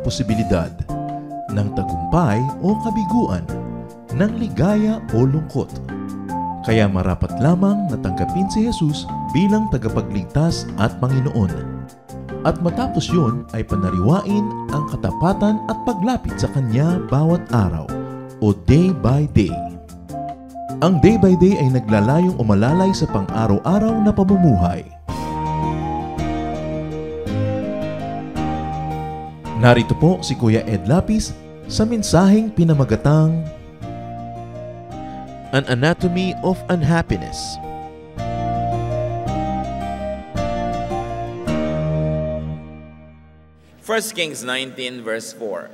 posibilidad ng tagumpay o kabiguan, ng ligaya o lungkot. Kaya marapat lamang na tanggapin si Jesus bilang tagapagligtas at Panginoon. At matapos yun ay panariwain ang katapatan at paglapit sa Kanya bawat araw o day by day. Ang day by day ay naglalayong umalalay sa pang-araw-araw na pamumuhay. Narito po si Kuya Ed Lapis sa mensaheng pinamagatang An Anatomy of Unhappiness. First Kings 19 verse 4.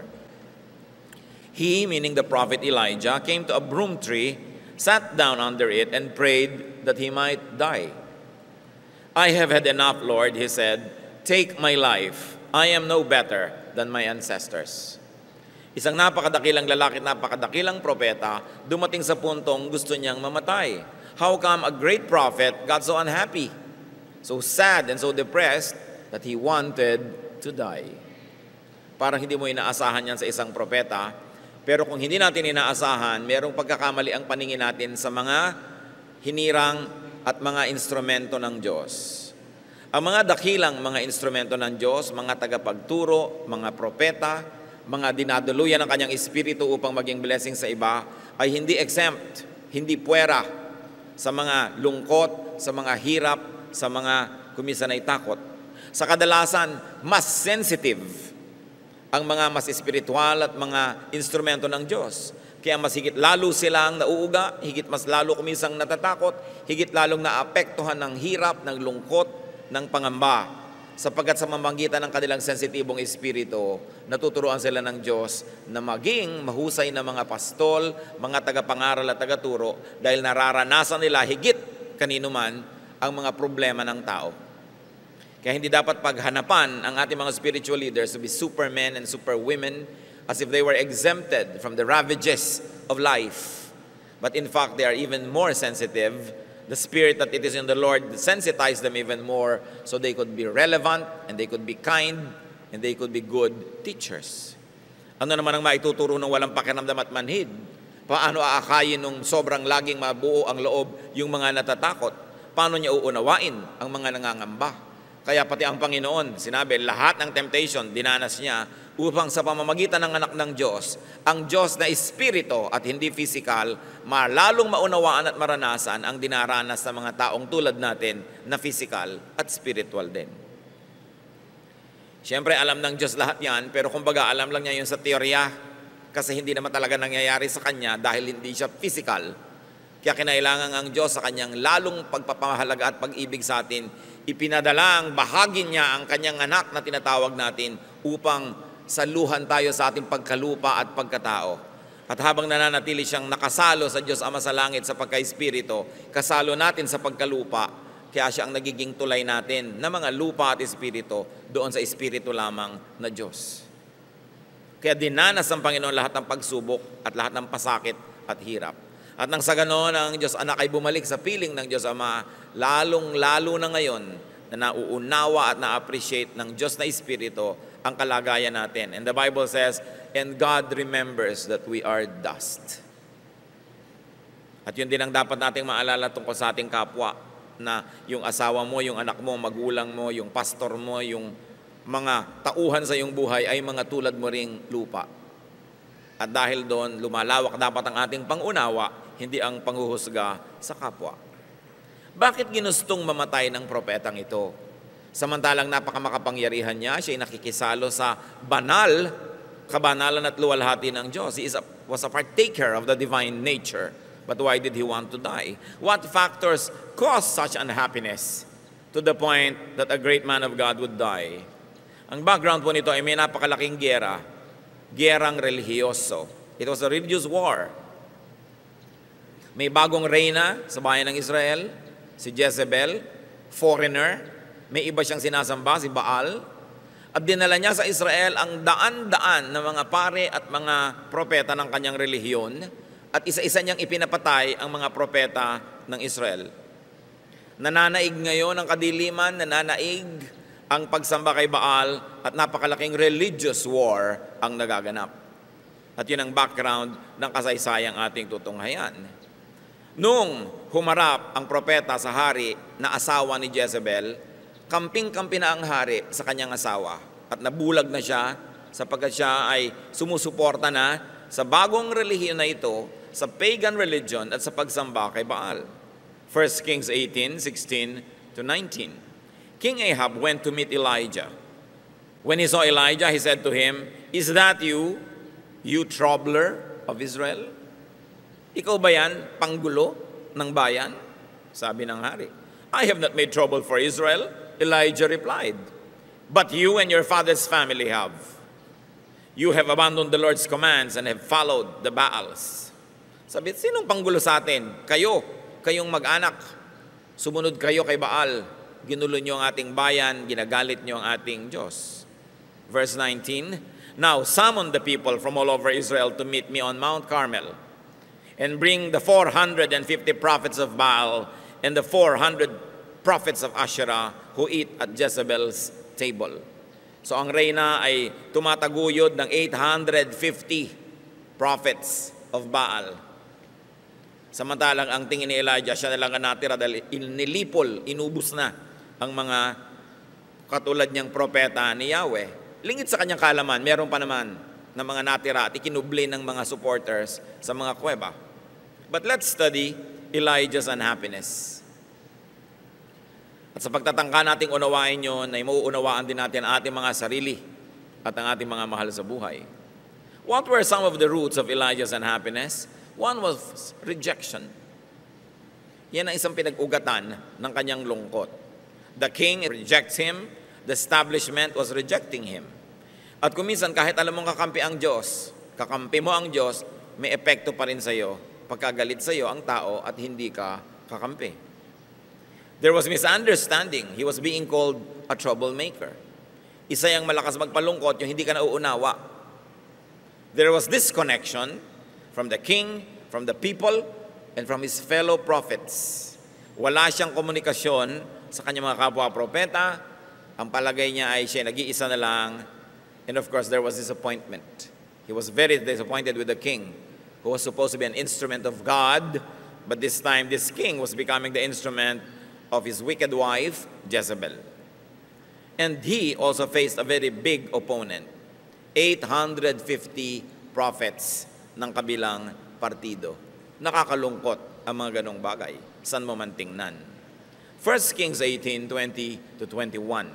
He, meaning the prophet Elijah, came to a broom tree, sat down under it, and prayed that he might die. I have had enough, Lord, he said. Take my life. I am no better than my ancestors. Isang napakadakilang lalaki, napakadakilang propeta, dumating sa puntong gusto niyang mamatay. How come a great prophet got so unhappy, so sad and so depressed that he wanted to die? Parang hindi mo inaasahan yan sa isang propeta, pero kung hindi natin inaasahan, merong pagkakamali ang paningin natin sa mga hinirang at mga instrumento ng Diyos. Ang mga dakilang mga instrumento ng Diyos, mga tagapagturo, mga propeta, mga dinaduluyan ng kanyang espiritu upang maging blessing sa iba, ay hindi exempt, hindi puwera sa mga lungkot, sa mga hirap, sa mga kuminsan ay takot. Sa kadalasan, mas sensitive ang mga mas espiritual at mga instrumento ng Diyos. Kaya mas higit lalo silang nauuga, higit mas lalo kuminsang natatakot, higit lalong naapektuhan ng hirap, ng lungkot, ng pangamba, sapagkat sa mamamagitan ng kanilang sensitibong espiritu, natuturuan sila ng Diyos na maging mahusay na mga pastol, mga tagapangaral at tagaturo, dahil nararanasan nila higit kanino man ang mga problema ng tao. Kaya hindi dapat paghanapan ang ating mga spiritual leaders to be supermen and superwomen as if they were exempted from the ravages of life. But in fact, they are even more sensitive. The Spirit that it is in the Lord sensitized them even more so they could be relevant and they could be kind and they could be good teachers. Ano naman ang maituturo ng walang pakiramdam at manhid? Paano aakayin nung sobrang laging mabuo ang loob yung mga natatakot? Paano niya uunawain ang mga nangangamba? Kaya pati ang Panginoon, sinabi, lahat ng temptation, dinanas niya upang sa pamamagitan ng anak ng Diyos, ang Diyos na espiritu at hindi physical, malalong maunawaan at maranasan ang dinaranas ng mga taong tulad natin na physical at spiritual din. Siyempre, alam ng Diyos lahat yan, pero kumbaga alam lang niya yun sa teorya kasi hindi naman talaga nangyayari sa Kanya dahil hindi siya physical. Kaya kinailangan ang Diyos sa Kanyang lalong pagpapahalaga at pag-ibig sa atin, ipinadala ang bahagi niya ang Kanyang anak na tinatawag natin upang saluhan tayo sa ating pagkalupa at pagkatao. At habang nananatili siyang nakasalo sa Diyos Ama sa langit sa pagka-espiritu, kasalo natin sa pagkalupa, kaya siya ang nagiging tulay natin na mga lupa at espiritu doon sa espiritu lamang na Diyos. Kaya dinanas ng Panginoon lahat ng pagsubok at lahat ng pasakit at hirap. At nang sa ganoon, ang Diyos Anak ay bumalik sa piling ng Diyos Ama, lalong-lalo na ngayon na nauunawa at na-appreciate ng Diyos na Espiritu ang kalagayan natin. And the Bible says, and God remembers that we are dust. At yun din ang dapat nating maalala tungkol sa ating kapwa, na yung asawa mo, yung anak mo, magulang mo, yung pastor mo, yung mga tauhan sa iyong buhay ay mga tulad mo ring lupa. At dahil doon, lumalawak dapat ang ating pangunawa, hindi ang panghuhusga sa kapwa. Bakit ginustong mamatay ng propetang ito? Samantalang napakamakapangyarihan niya, siya ay nakikisalo sa banal, kabanalan at luwalhati ng Diyos. He was a partaker of the divine nature. But why did he want to die? What factors caused such unhappiness to the point that a great man of God would die? Ang background po nito ay may napakalaking giyera, giyerang relihiyoso. It was a religious war. May bagong reyna sa bayan ng Israel, si Jezebel, foreigner. May iba siyang sinasamba, si Baal. At dinala niya sa Israel ang daan-daan ng mga pare at mga propeta ng kanyang relihiyon. At isa-isa niyang ipinapatay ang mga propeta ng Israel. Nananaig ngayon ang kadiliman, nananaig ang pagsamba kay Baal at napakalaking religious war ang nagaganap. At yun ang background ng kasaysayang ating tutunghayan. Nung humarap ang propeta sa hari na asawa ni Jezebel, kamping-kampi na ang hari sa kanyang asawa at nabulag na siya sapagkat siya ay sumusuporta na sa bagong relihiyon na ito, sa pagan religion at sa pagsamba kay Baal. 1 Kings 18:16-19. King Ahab went to meet Elijah. When he saw Elijah, he said to him, "Is that you, you troubler of Israel?" Ikaw ba yan, panggulo ng bayan? Sabi ng hari. "I have not made trouble for Israel," Elijah replied. "But you and your father's family have. You have abandoned the Lord's commands and have followed the Baals." Sabi, sinong panggulo sa atin? Kayong mag-anak. Sumunod kayo kay Baal. Ginulo niyo ang ating bayan, ginagalit niyo ang ating Diyos. Verse 19, "Now summon the people from all over Israel to meet me on Mount Carmel, and bring the 450 prophets of Baal and the 400 prophets of Asherah who eat at Jezebel's table." So ang reyna ay tumataguyod ng 850 prophets of Baal. Samantalang ang tingin ni Elijah, siya na lang ang natira dahil nilipol, inubos na ang mga katulad niyang propeta ni Yahweh. Lingid sa kanyang kalaman, meron pa naman na mga natira at ikinubli ng mga supporters sa mga kuweba. But let's study Elijah's unhappiness. At sa pagtatangka nating unawain yun, ay mauunawaan din natin ang ating mga sarili at ang ating mga mahal sa buhay. What were some of the roots of Elijah's unhappiness? One was rejection. Yan ang isang pinag-ugatan ng kanyang lungkot. The king rejects him, the establishment was rejecting him. At kuminsan kahit alam mong kakampi ang Diyos, kakampi mo ang Diyos, may epekto pa rin sa iyo pagkagalit sa iyo ang tao at hindi ka kakampi. There was misunderstanding. He was being called a troublemaker. Isa yung malakas magpalungkot, yung hindi ka nauunawa. There was disconnection from the king, from the people, and from his fellow prophets. Wala siyang komunikasyon sa kanyang mga kapwa-propeta. Ang palagay niya ay siya nag-iisa na lang. And of course, there was disappointment. He was very disappointed with the king, who was supposed to be an instrument of God, but this time this king was becoming the instrument of his wicked wife, Jezebel. And he also faced a very big opponent, 850 prophets ng kabilang partido. Nakakalungkot ang mga ganong bagay. San mo man tingnan. 1 Kings 18:20-21.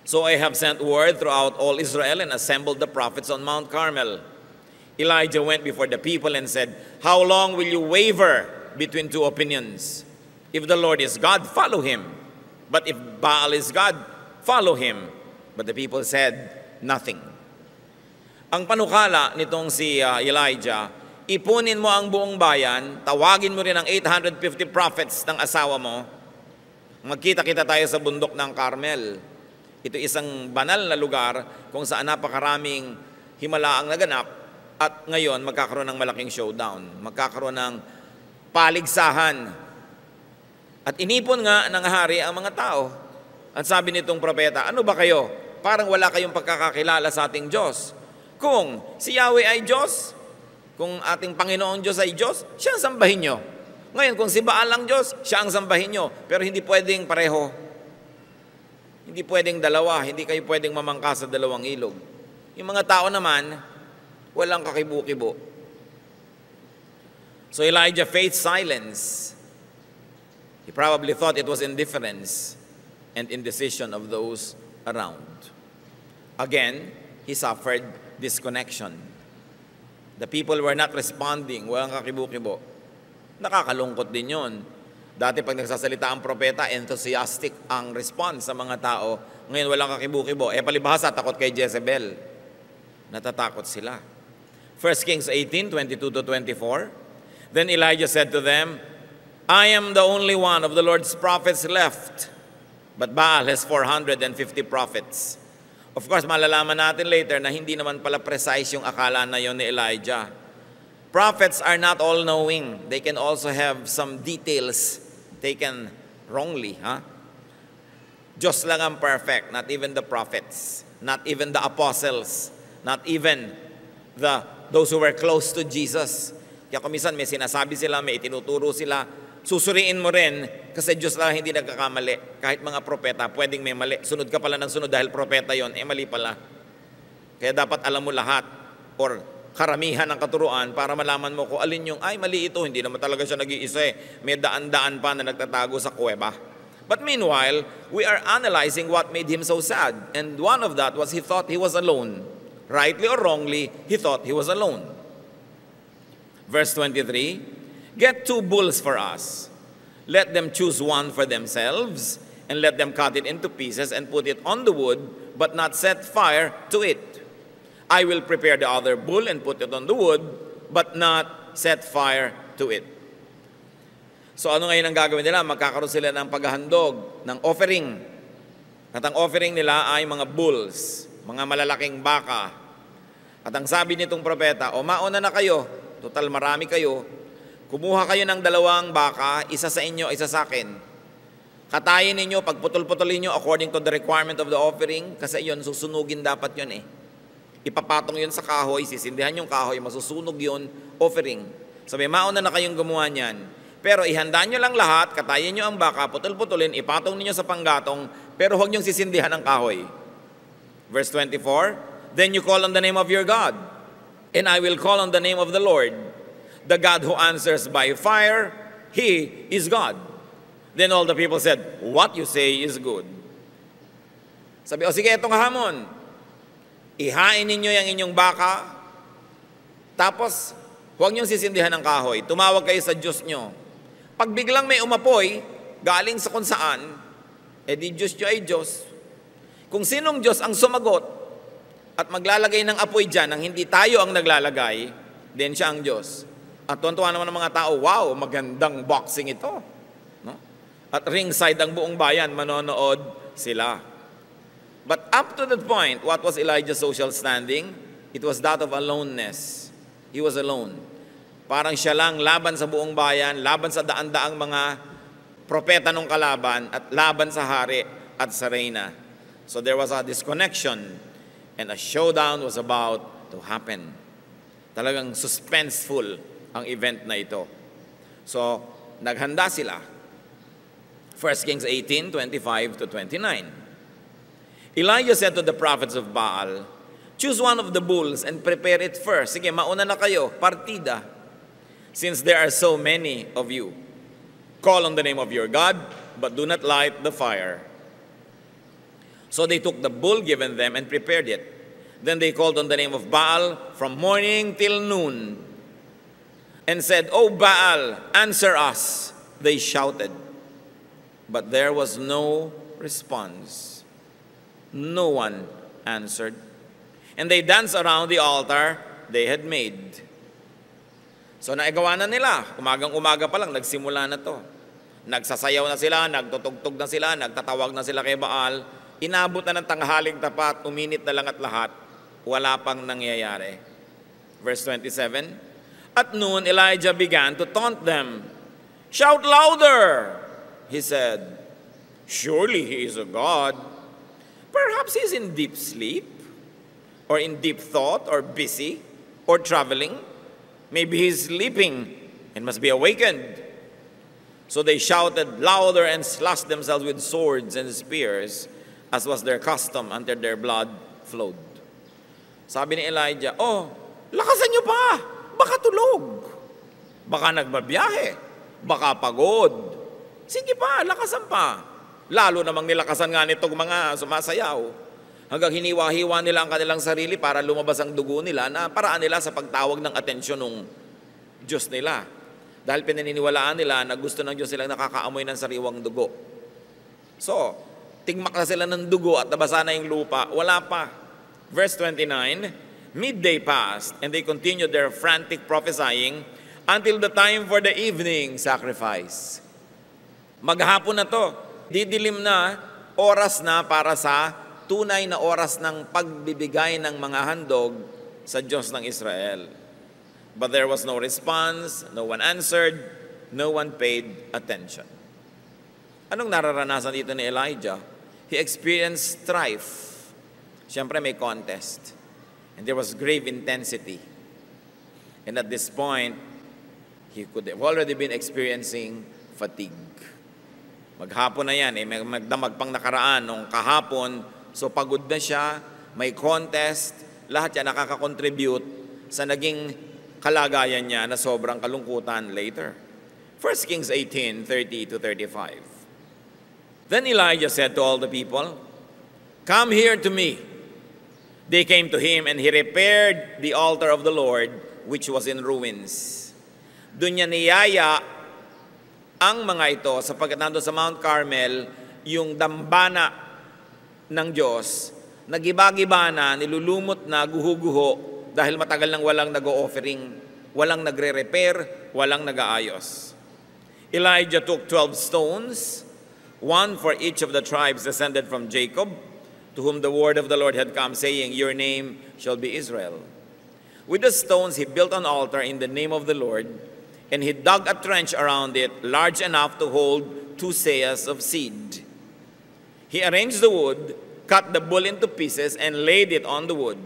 "So I have sent word throughout all Israel and assembled the prophets on Mount Carmel. Elijah went before the people and said, 'How long will you waver between two opinions? If the Lord is God, follow him. But if Baal is God, follow him.' But the people said nothing." Ang panukala nitong si Elijah, ipunin mo ang buong bayan, tawagin mo rin ang 850 prophets ng asawa mo, magkita-kita tayo sa bundok ng Carmel. Ito isang banal na lugar kung saan napakaraming himalaang naganap at ngayon magkakaroon ng malaking showdown, magkakaroon ng paligsahan. At inipon nga ng hari ang mga tao. At sabi nitong propeta, "Ano ba kayo? Parang wala kayong pagkakakilala sa ating Diyos. Kung si Yahweh ay Diyos, kung ating Panginoong Diyos ay Diyos, siya ang sambahin nyo. Ngayon, kung si Baal ang Diyos, siya ang sambahin nyo. Pero hindi pwedeng pareho. Hindi pwedeng dalawa. Hindi kayo pwedeng mamangka sa dalawang ilog." Yung mga tao naman, walang kakibu-kibo. So Elijah faced silence. He probably thought it was indifference and indecision of those around. Again, he suffered disconnection. The people were not responding, walang kakibu-kibo. Nakakalungkot din yun. Dati pag nagsasalita ang propeta, enthusiastic ang response sa mga tao. Ngayon walang kakibu-kibo. Palibhasa, takot kay Jezebel. Natatakot sila. 1 Kings 18:22-24. Then Elijah said to them, "I am the only one of the Lord's prophets left, but Baal has 450 prophets." Of course, malalaman natin later na hindi naman pala precise yung akala na yon ni Elijah. Prophets are not all-knowing. They can also have some details taken wrongly. Diyos lang ang perfect, not even the prophets, not even the apostles, not even those who were close to Jesus. Kaya kung minsan may sinasabi sila, may itinuturo sila, susuriin mo rin kasi Diyos lang hindi nagkakamali. Kahit mga propeta, pwedeng may mali. Sunod ka pala ng sunod dahil propeta yon, mali pala. Kaya dapat alam mo lahat or karamihan ng katuruan para malaman mo kung alin yung, ay mali ito, hindi naman talaga siya nag-iisa may daan-daan pa na nagtatago sa kuweba. But meanwhile, we are analyzing what made him so sad. And one of that was he thought he was alone. Rightly or wrongly, he thought he was alone. Verse 23, get 2 bulls for us. Let them choose one for themselves, and let them cut it into pieces and put it on the wood, but not set fire to it. I will prepare the other bull and put it on the wood, but not set fire to it. So ano ngayon ang gagawin nila? Magkakaroon sila ng paghahandog, ng offering. At ang offering nila ay mga bulls, mga malalaking baka. At ang sabi nitong propeta, o mauna na kayo, total marami kayo, kumuha kayo ng 2 baka, isa sa inyo, isa sa akin. Katayin ninyo, pagputol-putulin nyo according to the requirement of the offering, kasi yun, susunugin dapat yun Ipapatong yun sa kahoy, sisindihan yung kahoy, masusunog yun, offering. Sabi, mauna na kayong gumawa niyan. Pero ihanda nyo lang lahat, katayin nyo ang baka, putol-putulin, ipatong ninyo sa panggatong, pero huwag nyong sisindihan ang kahoy. Verse 24, then you call on the name of your God, and I will call on the name of the Lord. The God who answers by fire, He is God. Then all the people said, what you say is good. Sabi, sige, itong hamon. Ihain ninyo yung inyong baka, tapos huwag niyong sisindihan ng kahoy. Tumawag kayo sa Diyos nyo. Pag biglang may umapoy, galing sa kung saan, di Diyos nyo ay Diyos. Kung sinong Diyos ang sumagot at maglalagay ng apoy dyan nang hindi tayo ang naglalagay, then siya ang Diyos. At tuwan-tuwa naman ng mga tao, wow, magandang boxing ito. No? At ringside ang buong bayan, manonood sila. But up to that point, what was Elijah's social standing? It was that of aloneness. He was alone. Parang siya lang laban sa buong bayan, laban sa daan-daang mga propeta nung kalaban, at laban sa hari at sa reyna. So there was a disconnection, and a showdown was about to happen. Talagang suspenseful ang event na ito. So, naghanda sila. 1 Kings 18, 25 to 29. Elijah said to the prophets of Baal, choose one of the bulls and prepare it first. Sige, mauna na kayo, partida. Since there are so many of you, call on the name of your God, but do not light the fire. So they took the bull given them and prepared it. Then they called on the name of Baal from morning till noon and said, O Baal, answer us. They shouted, but there was no response. No one answered. And they danced around the altar they had made. So naigawa na nila. Umagang-umaga pa lang, nagsimula na to. Nagsasayaw na sila, nagtutugtog na sila, nagtatawag na sila kay Baal. Inabot na ng tanghaling tapat, uminit na lang at lahat. Wala pang nangyayari. Verse 27, at noon Elijah began to taunt them. Shout louder, he said. Surely he is a god. Perhaps he's in deep sleep, or in deep thought, or busy, or traveling. Maybe he's sleeping and must be awakened. So they shouted louder and slashed themselves with swords and spears, as was their custom, until their blood flowed. Sabi ni Elijah, lakasan niyo pa, baka tulog, baka nagbabiyahe, baka pagod. Sige pa, lakasan pa. Lalo namang nilakasan nga nitong mga sumasayaw. Hanggang hiniwa-hiwa nila ang kanilang sarili para lumabas ang dugo nila na paraan nila sa pagtawag ng atensyon ng Diyos nila. Dahil pinaniniwalaan nila na gusto ng Diyos silang nakakaamoy ng sariwang dugo. So, tingmak na sila ng dugo at nabasa na yung lupa. Wala pa. Verse 29, midday passed and they continued their frantic prophesying until the time for the evening sacrifice. Maghapon na to. Didilim na, oras na para sa tunay na oras ng pagbibigay ng mga handog sa Diyos ng Israel. But there was no response, no one answered, no one paid attention. Anong nararanasan dito ni Elijah? he experienced strife. Siyempre may contest. And there was grave intensity. And at this point, he could have already been experiencing fatigue. Maghapon na yan, magdamag pang nakaraan nung kahapon, so pagod na siya, may contest, lahat yan nakaka-contribute sa naging kalagayan niya na sobrang kalungkutan later. 1 Kings 18:30-35. Then Elijah said to all the people, "Come here to me." They came to him, and he repaired the altar of the Lord, which was in ruins. Doon niya niyaya ang mga ito sapagkat nandun sa Mount Carmel, yung dambana ng Diyos, nagiba-giba na, nilulumot na, guho-guho, dahil matagal nang walang nag-o-offering, walang nagre-repair, walang nag-aayos. Elijah took 12 stones, one for each of the tribes descended from Jacob, to whom the word of the Lord had come, saying, "Your name shall be Israel." With the stones he built an altar in the name of the Lord, and he dug a trench around it, large enough to hold 2 seahs of seed. He arranged the wood, cut the bull into pieces, and laid it on the wood.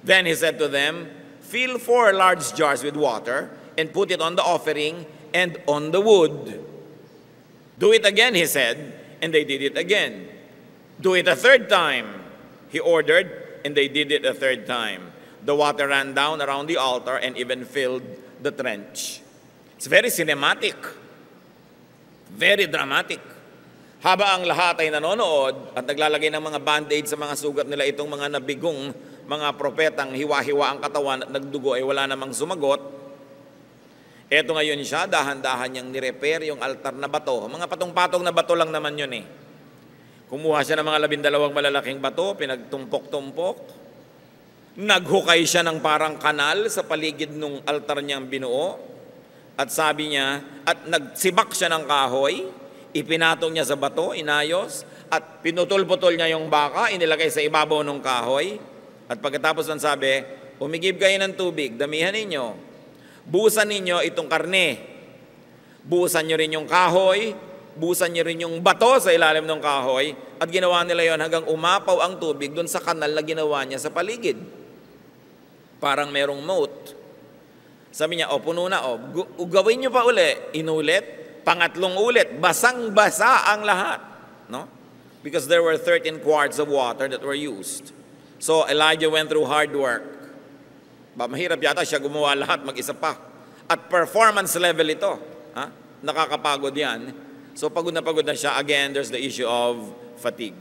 Then he said to them, "Fill 4 large jars with water, and put it on the offering and on the wood." "Do it again," he said, and they did it again. "Do it a third time," he ordered, and they did it a third time. The water ran down around the altar and even filled the trench. It's very cinematic, very dramatic. Haba ang lahat ay nanonood at naglalagay ng mga band-aid sa mga sugat nila, itong mga nabigong mga propetang hiwa-hiwa ang katawan at nagdugo ay wala namang sumagot. Eto ngayon siya, dahan-dahan niyang nirepair yung altar na bato. Mga patong-patong na bato lang naman yun eh. Kumuha siya ng mga 12 malalaking bato, pinagtumpok-tumpok. Naghukay siya ng parang kanal sa paligid ng altar niyang binuo. At sabi niya, at nagsibak siya ng kahoy, ipinatong niya sa bato, inayos, at pinutol-putol niya yung baka, inilagay sa ibabaw ng kahoy. At pagkatapos ng sabi, "Umigib kayo ng tubig, damihan ninyo. Buhusan ninyo itong karne. Buhusan nyo rin yung kahoy, buhusan nyo rin yung bato sa ilalim ng kahoy." At ginawa nila yon hanggang umapaw ang tubig dun sa kanal na ginawa niya sa paligid. Parang merong moat. Sabi niya, puno na, gawin nyo pa uli. Inulit, pangatlong ulit, basang-basa ang lahat. No? Because there were 13 quarts of water that were used. So Elijah went through hard work. Mahirap yata siya gumawa lahat mag-isa pa. At performance level ito. Nakakapagod yan. So pagod na siya. Again, there's the issue of fatigue.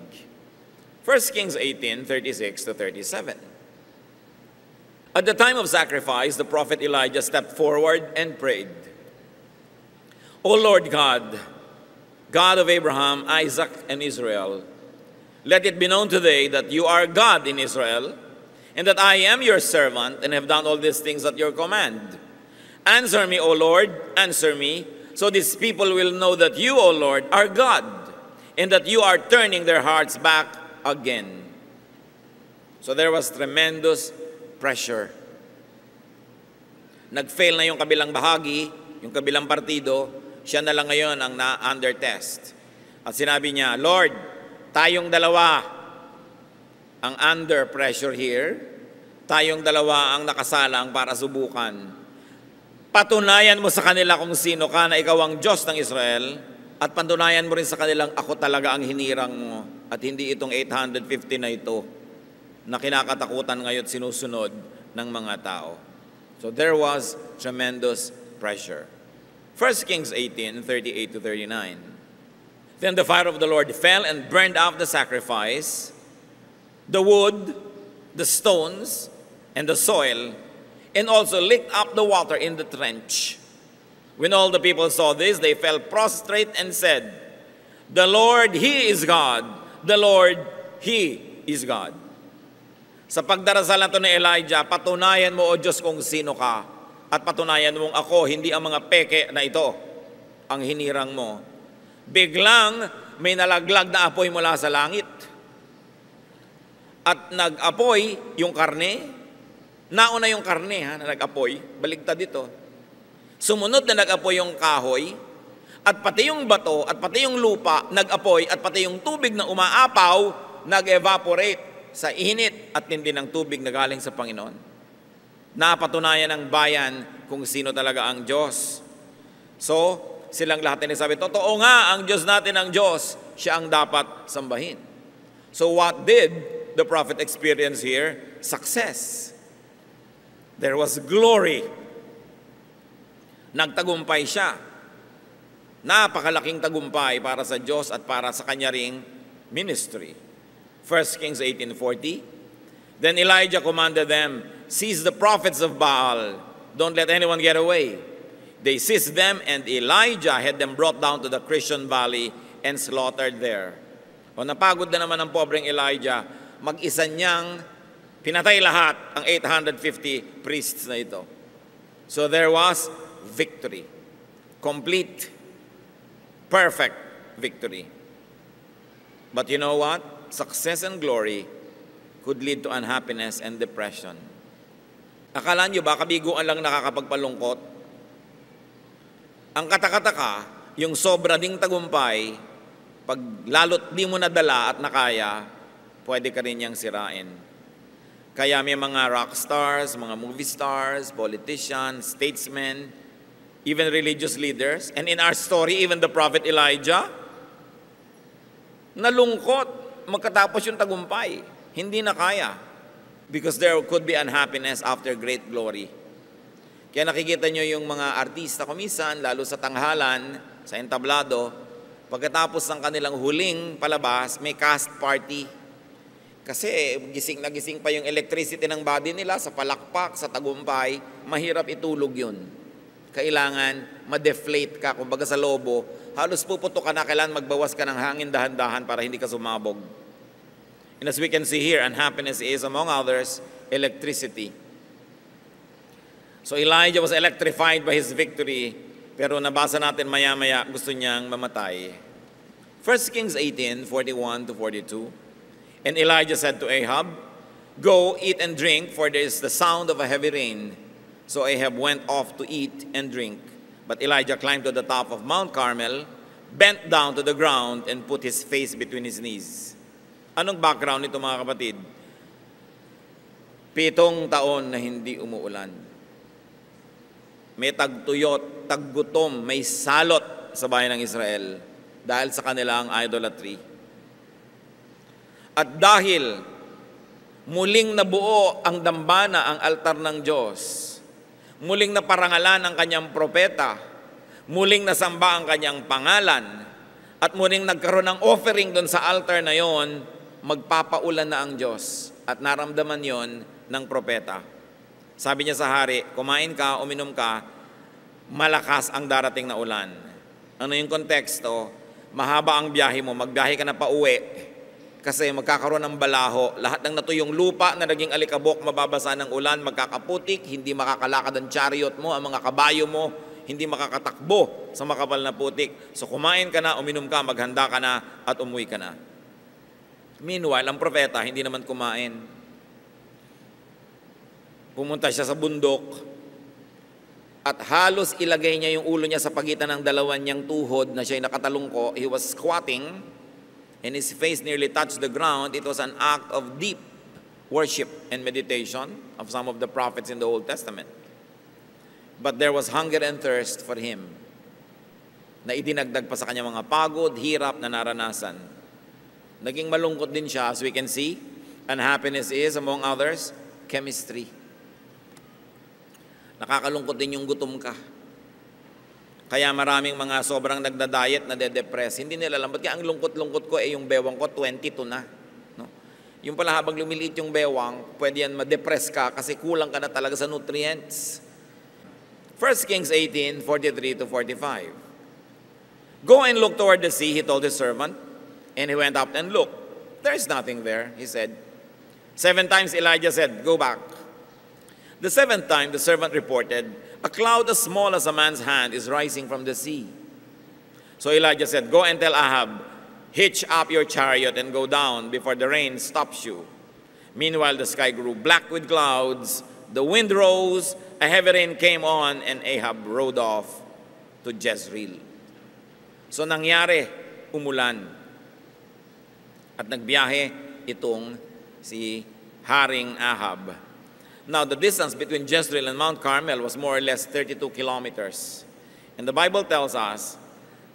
1 Kings 18:36-37. At the time of sacrifice, the prophet Elijah stepped forward and prayed, "O Lord God, God of Abraham, Isaac, and Israel, let it be known today that you are God in Israel, and that I am your servant and have done all these things at your command. Answer me, O Lord, answer me, so these people will know that you, O Lord, are God, and that you are turning their hearts back again." So there was tremendous pressure. Nag-fail na yung kabilang bahagi, yung kabilang partido, siya na lang ngayon ang na-under test. At sinabi niya, "Lord, tayong dalawa ang under pressure here, tayong dalawa ang nakasalang para subukan. Patunayan mo sa kanila kung sino ka, na ikaw ang Diyos ng Israel, at patunayan mo rin sa kanilang ako talaga ang hinirang mo, at hindi itong 850 na ito na kinakatakutan ngayon sinusunod ng mga tao." So there was tremendous pressure. 1 Kings 18:38-39. Then the fire of the Lord fell and burned up the sacrifice, the wood, the stones, and the soil, and also licked up the water in the trench. When all the people saw this, they fell prostrate and said, "The Lord, He is God. The Lord, He is God." Sa pagdarasal na ito ni Elijah, patunayan mo, O Diyos, kung sino ka, at patunayan mong ako, hindi ang mga peke na ito, ang hinirang mo. Biglang may nalaglag na apoy mula sa langit. At nag-apoy yung karne. Nauna yung karne na nag-apoy. Baligtad dito. Sumunod na nag-apoy yung kahoy. At pati yung bato, at pati yung lupa, nag-apoy, at pati yung tubig na umaapaw, nag-evaporate sa init at tindi ng tubig na galing sa Panginoon. Napatunayan ng bayan kung sino talaga ang Diyos. So, silang lahat ay nagsabi, totoo nga, ang Diyos natin ang Diyos, siya ang dapat sambahin. So what did the prophet experience here? Success. There was glory. Nagtagumpay siya. Napakalaking tagumpay para sa Diyos at para sa kanya ring ministry. 1 Kings 18:40. Then Elijah commanded them, seize the prophets of Baal. Don't let anyone get away. They seized them, and Elijah had them brought down to the Kishon Valley and slaughtered there. O napagod na naman ang pobreng Elijah, mag-isa niyang pinatay lahat ang 850 priests na ito. So there was victory. Complete, perfect victory. But you know what? Success and glory could lead to unhappiness and depression. Akala nyo ba kabiguan lang nakakapagpalungkot? Ang katakataka, yung sobra ding tagumpay, pag lalo't di mo nadala at nakaya, pwede ka rin niyang sirain. Kaya may mga rock stars, mga movie stars, politicians, statesmen, even religious leaders, and in our story, even the prophet Elijah, nalungkot magkatapos yung tagumpay. Hindi na kaya. Because there could be unhappiness after great glory. Kaya nakikita nyo yung mga artista kumisan, lalo sa tanghalan, sa entablado, pagkatapos ng kanilang huling palabas, may cast party. Kasi gising na gising pa yung electricity ng body nila sa palakpak, sa tagumpay, mahirap itulog yun. Kailangan ma-deflate ka, kumbaga sa lobo, halos puputok ka na, kailangan magbawas ka ng hangin dahan-dahan para hindi ka sumabog. And as we can see here, unhappiness is, among others, electricity. So Elijah was electrified by his victory, pero nabasa natin maya-maya gusto niyang mamatay. 1 Kings 18:41-42. And Elijah said to Ahab, go, eat and drink, for there is the sound of a heavy rain. So Ahab went off to eat and drink. But Elijah climbed to the top of Mount Carmel, bent down to the ground, and put his face between his knees. Anong background nito mga kapatid? 7 taon na hindi umuulan. May tagtuyot, taggutom, may salot sa bayan ng Israel dahil sa kanilang idolatry. At dahil muling nabuo ang dambana, ang altar ng Diyos, muling naparangalan ang kanyang propeta, muling nasamba ang kanyang pangalan, at muling nagkaroon ng offering doon sa altar na yon, magpapaulan na ang Diyos. At naramdaman yon ng propeta. Sabi niya sa hari, kumain ka, uminom ka, malakas ang darating na ulan. Ano yung konteksto? Mahaba ang biyahe mo, magbiyahe ka na pa uwi, kasi magkakaroon ng balaho. Lahat ng natuyong lupa na naging alikabok, mababasa ng ulan, magkakaputik, hindi makakalakad ang chariot mo, ang mga kabayo mo, hindi makakatakbo sa makapal na putik. So kumain ka na, uminom ka, maghanda ka na, at umuwi ka na. Meanwhile, ang propeta hindi naman kumain. Pumunta siya sa bundok at halos ilagay niya yung ulo niya sa pagitan ng dalawa niyang tuhod na siya'y nakatalungko. He was squatting and his face nearly touched the ground. It was an act of deep worship and meditation of some of the prophets in the Old Testament. But there was hunger and thirst for him na idinagdag pa sa kanyang mga pagod, hirap na naranasan. Naging malungkot din siya, as we can see. Unhappiness is, among others, chemistry. Nakakalungkot din yung gutom ka. Kaya maraming mga sobrang nagda-diet na de-depress. Hindi nila alam, ba't kaya ang lungkot-lungkot ko, yung bewang ko 22 na. No? Yung pala habang lumiliit yung bewang, pwede yan ma-depress ka kasi kulang ka na talaga sa nutrients. 1 Kings 18:43-45. Go and look toward the sea, he told his servant. And he went up and looked. There is nothing there, he said. 7 times Elijah said, go back. The 7th time, the servant reported, a cloud as small as a man's hand is rising from the sea. So Elijah said, go and tell Ahab, hitch up your chariot and go down before the rain stops you. Meanwhile, the sky grew black with clouds, the wind rose, a heavy rain came on, and Ahab rode off to Jezreel. So nangyari, umulan. At nagbiyahe itong si Haring Ahab. Now, the distance between Jezreel and Mount Carmel was more or less 32 kilometers. And the Bible tells us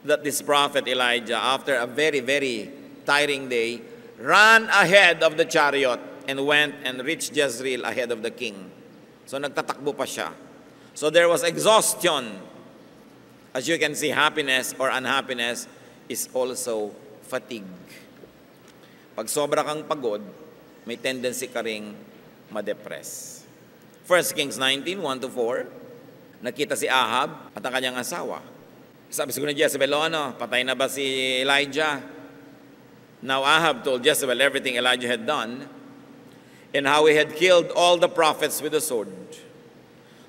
that this prophet Elijah, after a very, very tiring day, ran ahead of the chariot and went and reached Jezreel ahead of the king. So nagtatakbo pa siya. So there was exhaustion. As you can see, happiness or unhappiness is also fatigue. Pag sobra kang pagod, may tendency ka ring ma-depress. 1 Kings 19, 1-4, nakita si Ahab at ang kanyang asawa. Sabi siguro ni Jezebel, patay na ba si Elijah? Now Ahab told Jezebel everything Elijah had done and how he had killed all the prophets with the sword.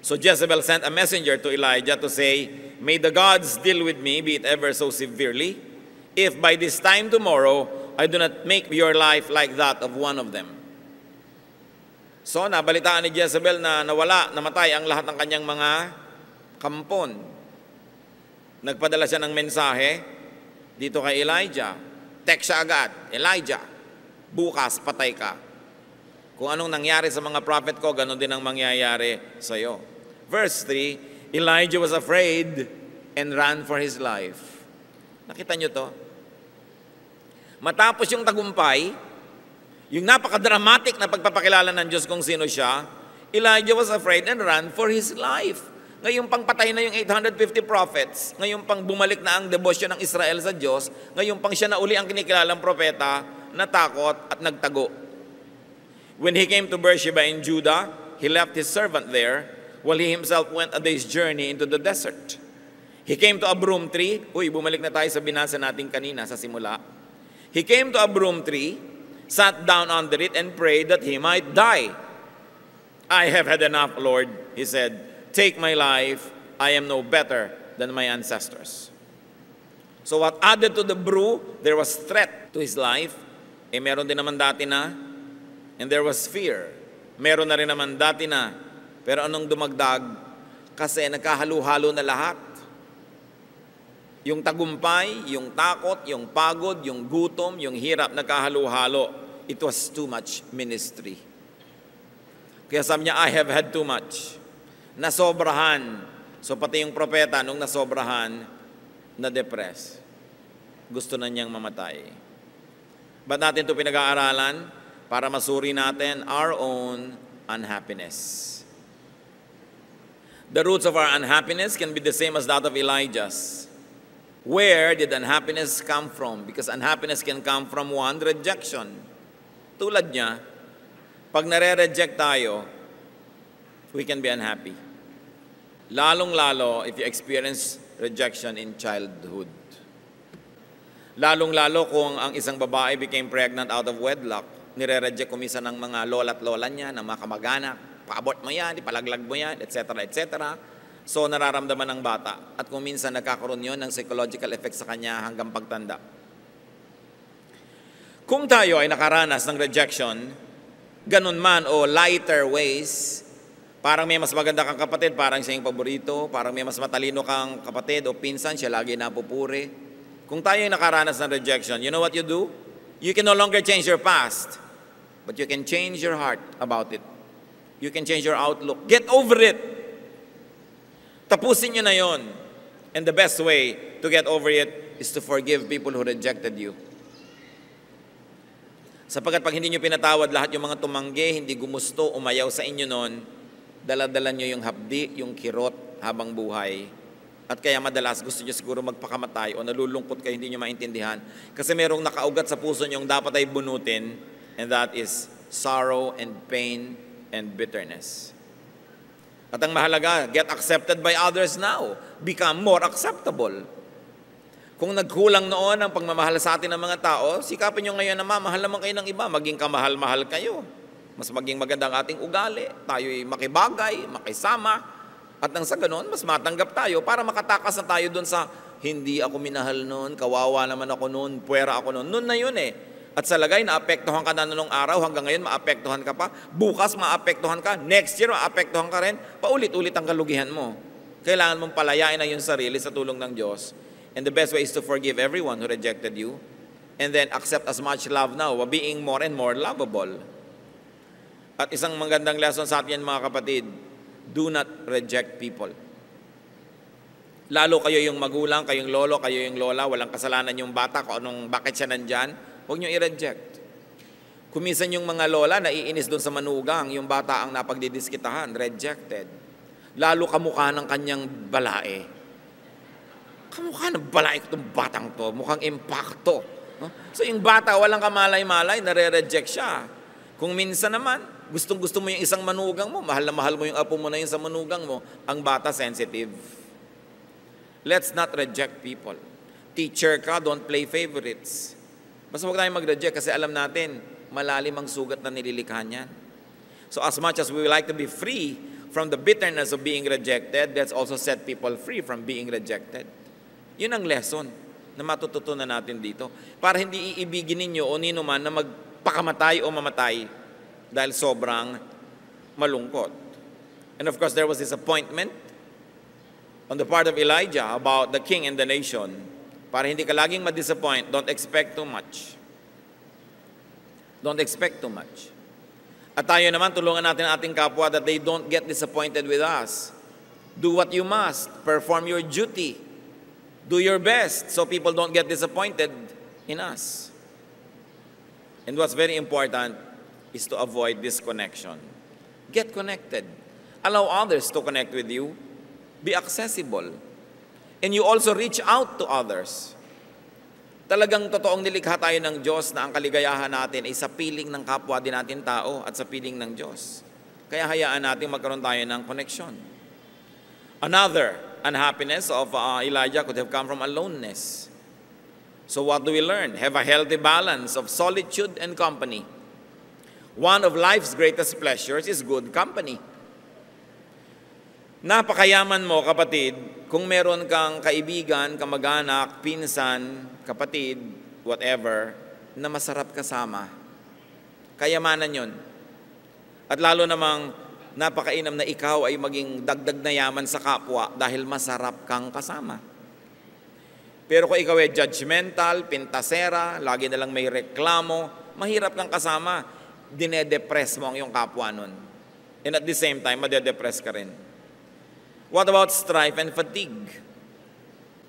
So Jezebel sent a messenger to Elijah to say, "May the gods deal with me, be it ever so severely, if by this time tomorrow I do not make your life like that of one of them." So nabalitaan ni Jezebel na namatay ang lahat ng kanyang mga kampon. Nagpadala siya ng mensahe dito kay Elijah. Text siya agad, "Elijah, bukas patay ka. Kung anong nangyari sa mga prophet ko, ganon din ang mangyayari sa iyo." Verse 3, Elijah was afraid and ran for his life. Nakita niyo to? Matapos yung tagumpay, yung napaka-dramatic na pagpapakilala ng Diyos kung sino siya, Elijah was afraid and ran for his life. Ngayong pang patay na yung 850 prophets, ngayong pang bumalik na ang debosyon ng Israel sa Diyos, ngayong pang siya na uli ang kinikilalang propeta, natakot at nagtago. When he came to Beersheba in Judah, he left his servant there, while he himself went a day's journey into the desert. He came to a broom tree. Bumalik na tayo sa binasa natin kanina sa simula. He came to a broom tree, sat down under it, and prayed that he might die. "I have had enough, Lord," he said. "Take my life. I am no better than my ancestors." So what added to the brew, there was threat to his life. Meron din naman dati na. And there was fear. Meron na rin naman dati na. Pero anong dumagdag? Kasi nagkahalo-halo na lahat. Yung tagumpay, yung takot, yung pagod, yung gutom, yung hirap, nagkahalo-halo. It was too much ministry. Kaya sabi niya, "I have had too much." Nasobrahan. So pati yung propeta, nung nasobrahan, na-depress. Gusto na niyang mamatay. Ba't natin ito pinag-aaralan? Para masuri natin our own unhappiness. The roots of our unhappiness can be the same as that of Elijah's. Where did unhappiness come from? Because unhappiness can come from one, rejection. Tulad niya, pag nare-reject tayo, we can be unhappy. Lalong-lalo if you experience rejection in childhood. Lalong-lalo kung ang isang babae became pregnant out of wedlock, nire-reject kumisa ng mga lola at lola niya, ng mga kamag-anak, pa-abort mo yan, ipalaglag mo yan, etc., etc. So nararamdaman ng bata. At kung minsan nagkakaroon yun ng psychological effect sa kanya hanggang pagtanda. Kung tayo ay nakaranas ng rejection, ganun man o lighter ways, parang may mas maganda kang kapatid, parang siya yung paborito, parang may mas matalino kang kapatid o pinsan, siya lagi napupuri. Kung tayo ay nakaranas ng rejection, you know what you do? You can no longer change your past, but you can change your heart about it. You can change your outlook. Get over it. Tapusin nyo na yon. And the best way to get over it is to forgive people who rejected you. Sapagkat pag hindi nyo pinatawad lahat yung mga tumanggi, hindi gumusto, umayaw sa inyo noon, dala-dala nyo yung hapdi, yung kirot habang buhay. At kaya madalas gusto nyo siguro magpakamatay o nalulungkot kayo, hindi nyo maintindihan. Kasi merong nakaugat sa puso nyo yung dapat ay bunutin, and that is sorrow and pain and bitterness. At ang mahalaga, get accepted by others now. Become more acceptable. Kung nagkulang noon ang pagmamahal sa atin ng mga tao, sikapin nyo ngayon na mamahal naman kayo ng iba, maging kamahal-mahal kayo. Mas maging maganda ang ating ugali, tayo'y makibagay, makisama, at nang sa ganon, mas matanggap tayo para makatakas na tayo doon sa hindi ako minahal noon, kawawa naman ako noon, puwera ako noon. Noon na yun eh. At sa lagay, naapektuhan ka na noong araw, hanggang ngayon maapektuhan ka pa, bukas maapektuhan ka, next year maapektuhan ka rin, paulit-ulit ang kalugihan mo. Kailangan mong palayain na yung sarili sa tulong ng Diyos. And the best way is to forgive everyone who rejected you and then accept as much love now, being more and more lovable. At isang magandang lesson sa atin, mga kapatid, do not reject people. Lalo kayo yung magulang, kayo yung lolo, kayo yung lola, walang kasalanan yung bata, bakit siya nandyan, huwag nyo i-reject. Kumisan yung mga lola, naiinis doon sa manugang, yung bata ang napagdidiskitahan, rejected. Lalo kamukha ng kanyang balae. Kamukha ng balae itong batang to, mukhang impacto. So yung bata, walang kamalay-malay, nare-reject siya. Kung minsan naman, gustong-gusto mo yung isang manugang mo, mahal na mahal mo yung apo mo na yung sa manugang mo, ang bata sensitive. Let's not reject people. Teacher ka, don't play favorites. Basta huwag tayong mag-reject kasi alam natin, malalim ang sugat na nililikha niyan. So as much as we would like to be free from the bitterness of being rejected, let's also set people free from being rejected. Yun ang lesson na matututunan natin dito. Para hindi iibigin ninyo o nino man na magpakamatay o mamatay dahil sobrang malungkot. And of course, there was disappointment on the part of Elijah about the king and the nation. Para hindi ka laging ma-disappoint, don't expect too much. Don't expect too much. At tayo naman, tulungan natin ang ating kapwa that they don't get disappointed with us. Do what you must. Perform your duty. Do your best so people don't get disappointed in us. And what's very important is to avoid disconnection. Get connected. Allow others to connect with you. Be accessible. And you also reach out to others. Talagang totoong nilikha tayo ng Diyos na ang kaligayahan natin ay sa piling ng kapwa din natin tao at sa piling ng Diyos. Kaya hayaan natin magkaroon tayo ng connection. Another unhappiness of Elijah could have come from aloneness. So what do we learn? Have a healthy balance of solitude and company. One of life's greatest pleasures is good company. Napakayaman mo, kapatid, kung meron kang kaibigan, kamag-anak, pinsan, kapatid, whatever, na masarap kasama. Kayamanan yon. At lalo namang napakainam na ikaw ay maging dagdag na yaman sa kapwa dahil masarap kang kasama. Pero kung ikaw ay judgmental, pintasera, lagi na lang may reklamo, mahirap kang kasama, dinedepress mo ang iyong kapwa nun. And at the same time, madedepress ka rin. What about strife and fatigue?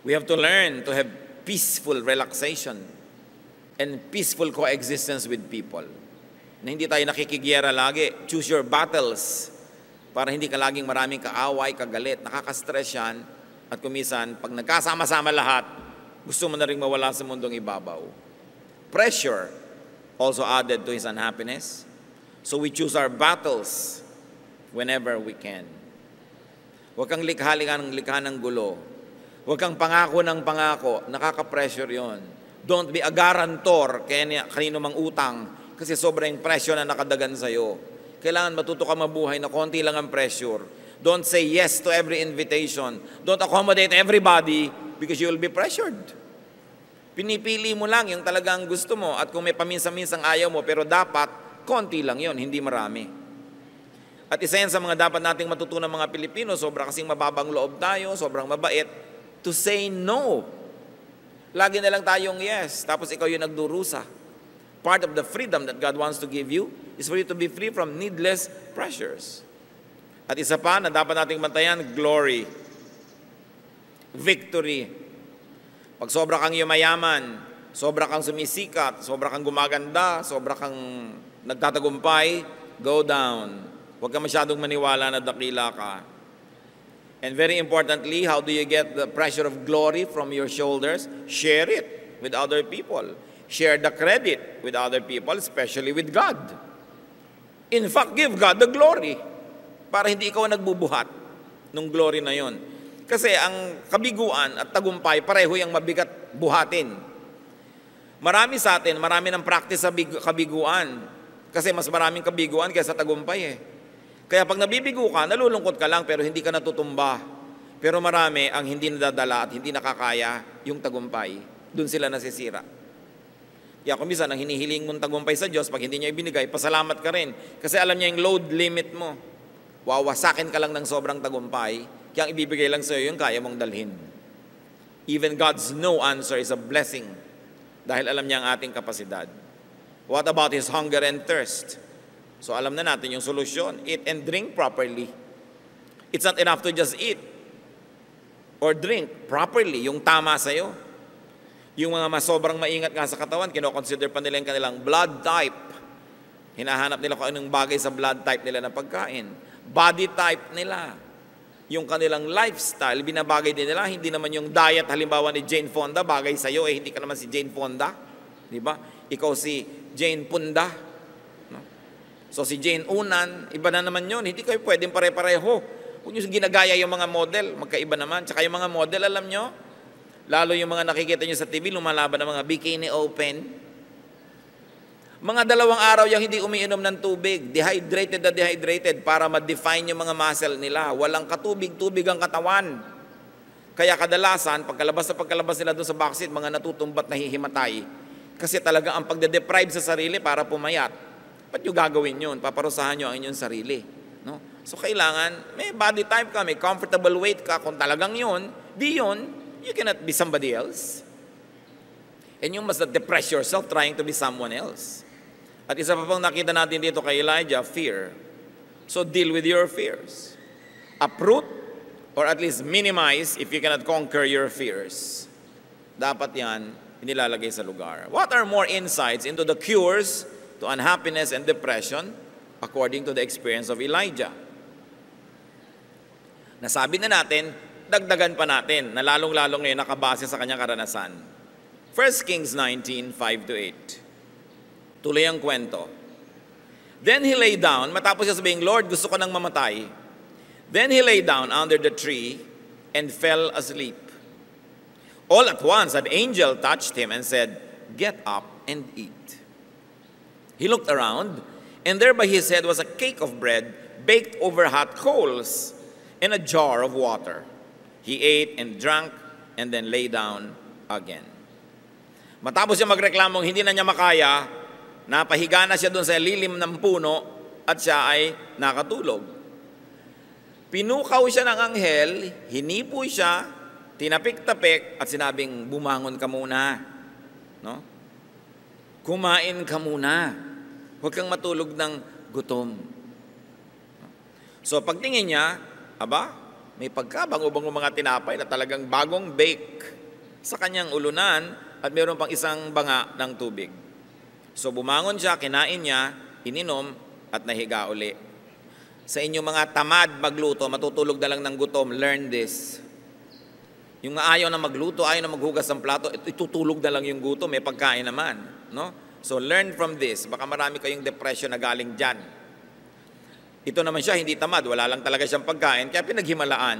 We have to learn to have peaceful relaxation and peaceful coexistence with people. Na hindi tayo nakikigyera lagi. Choose your battles para hindi ka laging maraming kaaway, kagalit, nakaka-stress yan. At kumisan, pag nagkasama-sama lahat, gusto mo na rin mawala sa mundong ibabaw. Pressure also added to his unhappiness. So we choose our battles whenever we can. Huwag kang likha ng gulo. Huwag kang pangako ng pangako. Nakaka-pressure yon. Don't be a guarantor kanino mang utang kasi sobrang pressure na nakadagan sa'yo. Kailangan matuto ka mabuhay na konti lang ang pressure. Don't say yes to every invitation. Don't accommodate everybody because you will be pressured. Pinipili mo lang yung talagang gusto mo at kung may paminsan-minsang ayaw mo pero dapat, konti lang yon, hindi marami. At isa yan sa mga dapat nating matutunan mga Pilipino, sobra kasing mababang loob tayo, sobrang mabait, to say no. Lagi na lang tayong yes, tapos ikaw yung nagdurusa. Part of the freedom that God wants to give you is for you to be free from needless pressures. At isa pa na dapat nating bantayan, glory. Victory. Pag sobra kang yumayaman, sobra kang sumisikat, sobra kang gumaganda, sobra kang nagtatagumpay, go down. Huwag ka masyadong maniwala na dakila ka. And very importantly, how do you get the pressure of glory from your shoulders? Share it with other people. Share the credit with other people, especially with God. In fact, give God the glory para hindi ikaw nagbubuhat ng glory na yon. Kasi ang kabiguan at tagumpay, pareho yung mabigat buhatin. Marami sa atin, marami ng practice sa kabiguan. Kasi mas maraming kabiguan kaysa tagumpay eh. Kaya pag nabibigo ka, nalulungkot ka lang pero hindi ka natutumba. Pero marami ang hindi nadadala at hindi nakakaya yung tagumpay. Doon sila nasisira. Kaya kung minsan, ang hinihiling mong tagumpay sa Diyos, pag hindi niya ibinigay, pasalamat ka rin. Kasi alam niya yung load limit mo. Wawasakin ka lang ng sobrang tagumpay, kaya ang ibibigay lang sa iyo yung kaya mong dalhin. Even God's no answer is a blessing dahil alam niya ang ating kapasidad. What about his hunger and thirst? So alam na natin yung solusyon. Eat and drink properly. It's not enough to just eat or drink properly, yung tama sa'yo. Yung mga sobrang maingat nga sa katawan, kinoconsider pa nila yung kanilang blood type. Hinahanap nila kung anong bagay sa blood type nila na pagkain. Body type nila. Yung kanilang lifestyle, binabagay din nila. Hindi naman yung diet, halimbawa ni Jane Fonda, bagay sa'yo, hindi ka naman si Jane Fonda. Di ba? Ikaw si Jane Punda. No? So si Jane Unan, iba na naman yun. Hindi kayo pwedeng pare-pareho. Kung yung ginagaya yung mga model, magkaiba naman. Tsaka yung mga model, alam nyo, lalo yung mga nakikita nyo sa TV, lumalaban ng mga bikini open. Mga 2 araw yung hindi umiinom ng tubig, dehydrated para ma-define yung mga muscle nila. Walang katubig-tubig ang katawan. Kaya kadalasan, pagkalabas nila doon sa backseat, mga natutumbat na hihimatay. Kasi talaga ang pagde-deprive sa sarili para pumayat. Ba't nyo gagawin yun? Paparusahan nyo ang inyong sarili. No? So kailangan, may body type ka, may comfortable weight ka. Kung talagang yun, you cannot be somebody else. And you must not depress yourself trying to be someone else. At isa pa pang nakita natin dito kay Elijah, fear. So deal with your fears. Uproot or at least minimize if you cannot conquer your fears. Dapat yan inilalagay sa lugar. What are more insights into the cures to unhappiness and depression according to the experience of Elijah? Nasabi na natin, dagdagan pa natin na lalong-lalong ngayon nakabase sa kanyang karanasan. 1 Kings 19, 5-8. Tuloy ang kwento. Then he lay down, matapos siya sabihin, Lord, gusto ko nang mamatay. Then he lay down under the tree and fell asleep. All at once an angel touched him and said, Get up and eat. He looked around, and there by his head was a cake of bread baked over hot coals and a jar of water. He ate and drank and then lay down again. Matapos siya magreklamong hindi na niya makaya, napahiga na siya doon sa lilim ng puno at siya ay nakatulog. Pinukaw siya ng anghel, hinipo siya, tinapik-tapik at sinabing, bumangon ka muna. No? Kumain ka muna. Huwag kang matulog ng gutom. So pagtingin niya, may pagkabango-bango mga tinapay na talagang bagong bake sa kanyang ulunan at mayroon pang isang banga ng tubig. So bumangon siya, kinain niya, ininom at nahiga uli. Sa inyong mga tamad magluto, matutulog na lang ng gutom, learn this. Yung ayaw na magluto, ayaw na maghugas ng plato, itutulog na lang yung gutom, may pagkain naman. No? So learn from this. Baka marami kayong depression na galing dyan. Ito naman siya, hindi tamad, wala lang talaga siyang pagkain, kaya pinaghimalaan.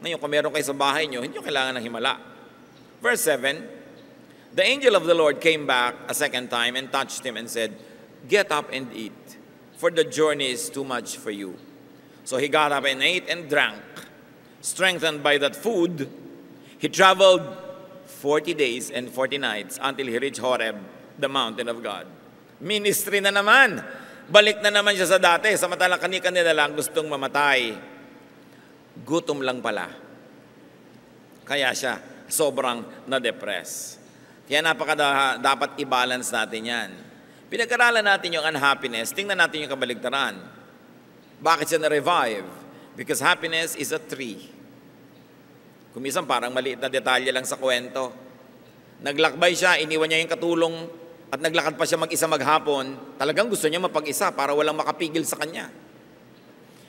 Ngayon, kung meron kayo sa bahay nyo, hindi nyo kailangan ng himala. Verse 7, The angel of the Lord came back a second time and touched him and said, Get up and eat, for the journey is too much for you. So he got up and ate and drank. Strengthened by that food, he traveled 40 days and 40 nights until he reached Horeb, the mountain of God. Ministry na naman. Balik na naman siya sa dati. Samantalang kanina lang gustong mamatay. Gutom lang pala. Kaya siya sobrang na-depress. Kaya dapat i-balance natin yan. Pinag-aralan natin yung unhappiness. Tingnan natin yung kabaligtaran. Bakit siya na-revive? Because happiness is a tree. Kumisan parang maliit na detalye lang sa kwento. Naglakbay siya, iniwan niya yung katulong at naglakad pa siya mag-isa maghapon. Talagang gusto niya mapag-isa para walang makapigil sa kanya.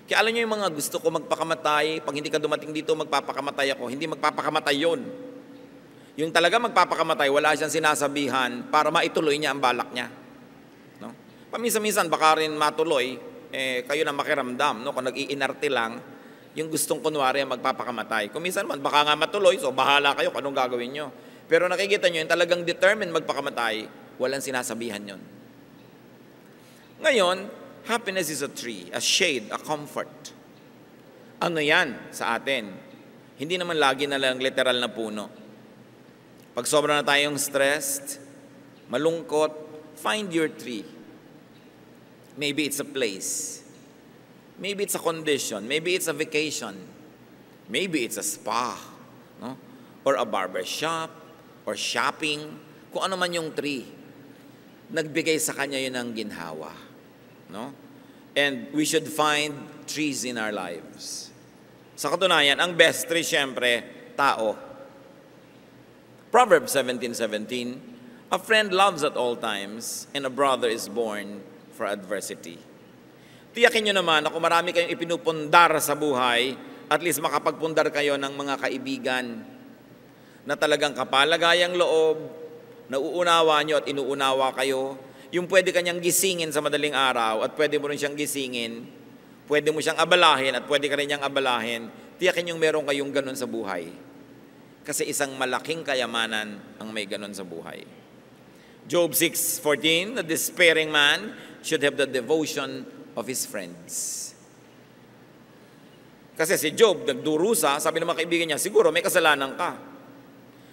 Kaya alam niyo yung mga gusto ko magpakamatay, pag hindi ka dumating dito, magpapakamatay ako. Hindi magpapakamatay yun. Yung talaga magpapakamatay, wala siyang sinasabihan para maituloy niya ang balak niya. No? Paminsan-minsan, baka rin matuloy, kayo na makiramdam. No? Kung nag-iinarte lang, yung gustong kunwari magpapakamatay. Kung minsan man, baka nga matuloy, so bahala kayo kung anong gagawin nyo. Pero nakikita nyo, yung talagang determined magpakamatay, walang sinasabihan yon. Ngayon, happiness is a tree, a shade, a comfort. Ano yan sa atin? Hindi naman lagi na lang literal na puno. Pag sobra na tayong stressed, malungkot, find your tree. Maybe it's a place. Maybe it's a condition. Maybe it's a vacation. Maybe it's a spa. No? or a barber shop, or shopping, kung ano man yung tree. Nagbigay sa kanya yun ng ginhawa. No? And we should find trees in our lives. Sa katunayan, ang best tree, syempre, tao. Proverbs 17:17, a friend loves at all times, and a brother is born for adversity. Tiyakin nyo naman na kung marami kayong ipinupundar sa buhay, at least makapagpundar kayo ng mga kaibigan na talagang kapalagayang loob, nauunawa nyo at inuunawa kayo, yung pwede kanyang gisingin sa madaling araw at pwede mo rin siyang gisingin, pwede mo siyang abalahin at pwede ka rin niyang abalahin, tiyakin yung meron kayong ganun sa buhay. Kasi isang malaking kayamanan ang may ganun sa buhay. Job 6:14, the despairing man should have the devotion of his friends. Kasi si Job, nagdurusa, sabi ng mga kaibigan niya, siguro may kasalanan ka.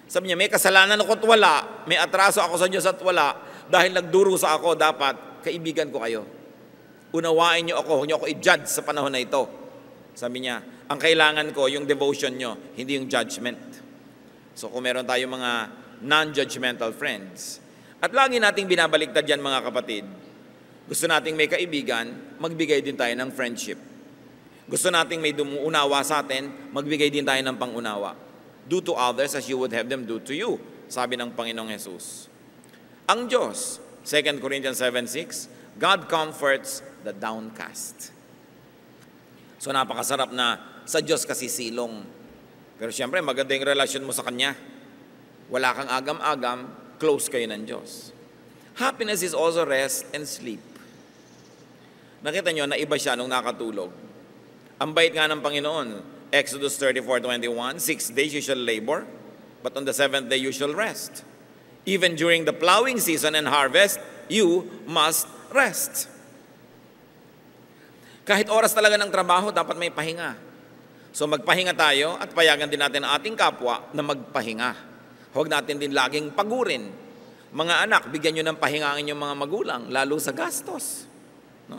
Sabi niya, may kasalanan ako at wala, may atraso ako sa Diyos at wala, dahil nagdurusa ako, dapat kaibigan ko kayo. Unawain niyo ako, huwag niyo ako i-judge sa panahon na ito. Sabi niya, ang kailangan ko, yung devotion niyo, hindi yung judgment. So kung meron tayong mga non-judgmental friends, at lagi nating binabaliktad yan mga kapatid, gusto nating may kaibigan, magbigay din tayo ng friendship. Gusto nating may dumuunawa sa atin, magbigay din tayo ng pangunawa. Do to others as you would have them do to you, sabi ng Panginoong Jesus. Ang Diyos, 2 Corinthians 7:6, God comforts the downcast. So napakasarap na sa Diyos kasi silong. Pero siyempre, maganda yung relasyon mo sa Kanya. Wala kang agam-agam, close kayo ng Diyos. Happiness is also rest and sleep. Nakita nyo na iba siya nung nakatulog. Ang bait nga ng Panginoon, Exodus 34:21, 6 days you shall labor, but on the 7th day you shall rest. Even during the plowing season and harvest, you must rest. Kahit oras talaga ng trabaho, dapat may pahinga. So magpahinga tayo at payagan din natin ang ating kapwa na magpahinga. Huwag natin din laging pagurin. Mga anak, bigyan nyo ng pahinga ang inyong mga magulang, lalo sa gastos. No?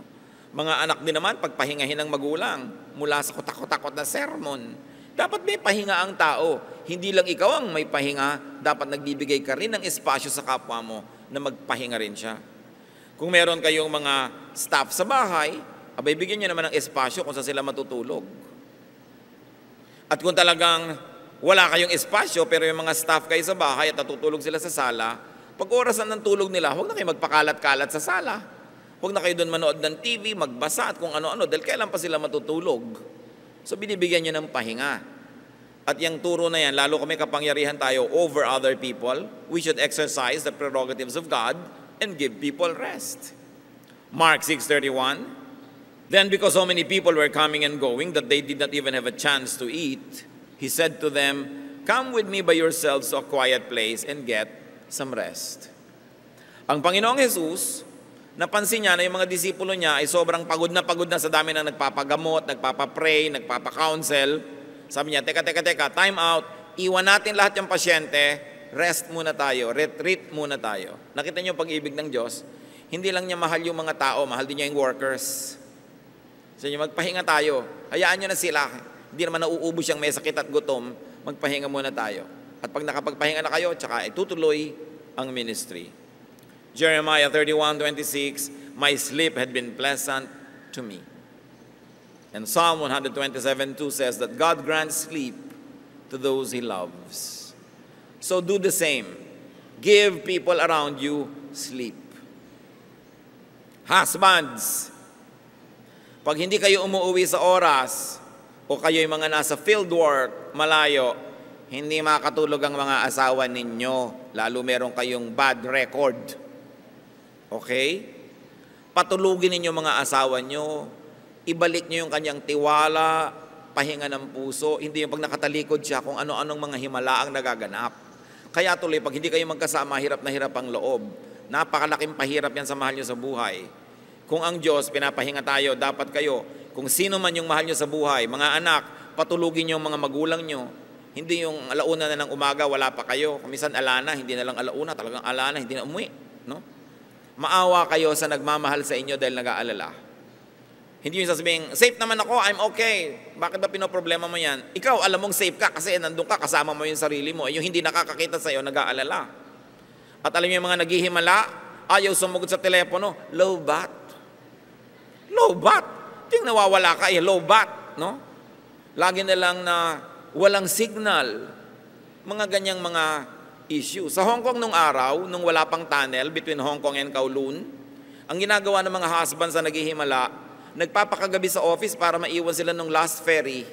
Mga anak din naman, pagpahingahin ng magulang mula sa kutakot-takot na sermon. Dapat may pahinga ang tao. Hindi lang ikaw ang may pahinga, dapat nagbibigay ka rin ng espasyo sa kapwa mo na magpahinga rin siya. Kung meron kayong mga staff sa bahay, abay bigyan nyo naman ng espasyo kung saan sila matutulog. At kung talagang wala kayong espasyo pero yung mga staff kayo sa bahay at natutulog sila sa sala, pag orasan ng tulog nila, huwag na kayo magpakalat-kalat sa sala. Huwag na kayo doon manood ng TV, magbasa at kung ano-ano dahil kailan pa sila matutulog. So binibigyan nyo ng pahinga. At yung turo na yan, lalo kung may kapangyarihan tayo over other people, we should exercise the prerogatives of God and give people rest. Mark 6:31, then because so many people were coming and going that they did not even have a chance to eat, He said to them, come with me by yourselves to a quiet place and get some rest. Ang Panginoong Jesus, napansin niya na yung mga disipulo niya ay sobrang pagod na sa dami ng nagpapagamot, nagpapapray, nagpapakounsel. Sabi niya, teka, time out, iwan natin lahat yung pasyente, rest muna tayo, retreat muna tayo. Nakita niyo yung pag-ibig ng Diyos, hindi lang niya mahal yung mga tao, mahal din niya yung workers. Sabi niya, magpahinga tayo, hayaan niyo na sila. Hindi naman nauubos yung may sakit at gutom, magpahinga muna tayo. At pag nakapagpahinga na kayo, tsaka itutuloy ang ministry. Jeremiah 31:26, my sleep had been pleasant to me. And Psalm 127:2 says that God grants sleep to those He loves. So do the same. Give people around you sleep. Husbands, pag hindi kayo umuwi sa oras, o kayo yung mga nasa field work, malayo, hindi makatulog ang mga asawa ninyo, lalo meron kayong bad record. Okay? Patulugin ninyo mga asawa nyo, ibalik nyo yung kanyang tiwala, pahinga ng puso, hindi yung pag nakatalikod siya kung ano-anong mga himala ang nagaganap. Kaya tuloy, pag hindi kayo magkasama, hirap na hirap ang loob. Napakalaking pahirap yan sa mahal nyo sa buhay. Kung ang Diyos, pinapahinga tayo, dapat kayo, kung sino man yung mahal nyo sa buhay, mga anak, patulugin nyo mga magulang nyo. Hindi yung alauna na ng umaga, wala pa kayo. Kung minsan alana, hindi na lang alauna, talagang alana, hindi na umuwi. No? Maawa kayo sa nagmamahal sa inyo dahil nag-aalala. Hindi yung sasabihin, safe naman ako, I'm okay. Bakit ba pinoproblema mo yan? Ikaw, alam mong safe ka kasi nandun ka, kasama mo yung sarili mo. Yung hindi nakakakita sa'yo, nag-aalala. At alam niyo yung mga naghihimala, ayaw sumugod sa telepono, low bat. Low bat. Yung nawawala ka, low bat. No? Lagi na lang na walang signal. Mga ganyang mga issue. Sa Hong Kong nung araw, nung wala pang tunnel between Hong Kong and Kowloon, ang ginagawa ng mga husbands na naghihimala, nagpapakagabi sa office para maiwan sila nung last ferry.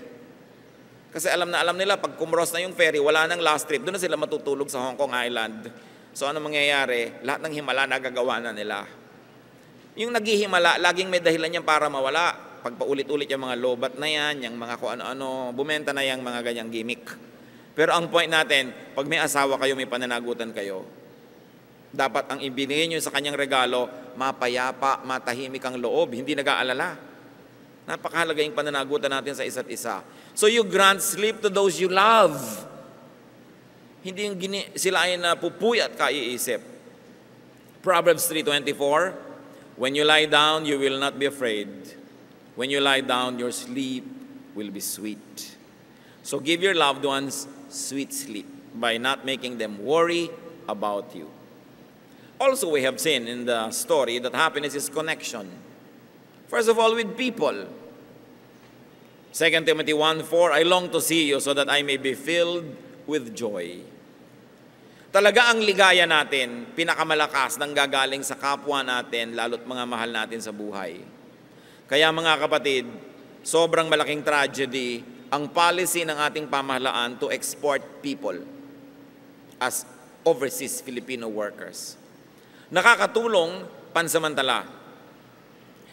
Kasi alam nila, pag kumros na yung ferry, wala nang last trip, doon na sila matutulog sa Hong Kong Island. So ano mangyayari? Lahat ng himala nagagawa na nila. Yung naghihimala, laging may dahilan yan para mawala. Pag paulit-ulit yung mga lobat na yan, yung mga kung ano-ano, bumenta na yung mga ganyang gimmick. Pero ang point natin, pag may asawa kayo, may pananagutan kayo, dapat ang ibinigay nyo sa kanyang regalo, mapayapa, matahimik ang loob, hindi nag-aalala. Napakahalaga yung pananagutan natin sa isa't isa. So you grant sleep to those you love. Hindi yung sila ay napupuyat ka iisip. Proverbs 3:24, when you lie down, you will not be afraid. When you lie down, your sleep will be sweet. So give your loved ones sweet sleep by not making them worry about you. Also, we have seen in the story that happiness is connection. First of all, with people. 2 Timothy 1:4, I long to see you so that I may be filled with joy. Talaga ang ligaya natin, pinakamalakas nang gagaling sa kapwa natin, lalo't mga mahal natin sa buhay. Kaya mga kapatid, sobrang malaking tragedy ang policy ng ating pamahalaan to export people as overseas Filipino workers. Nakakatulong pansamantala.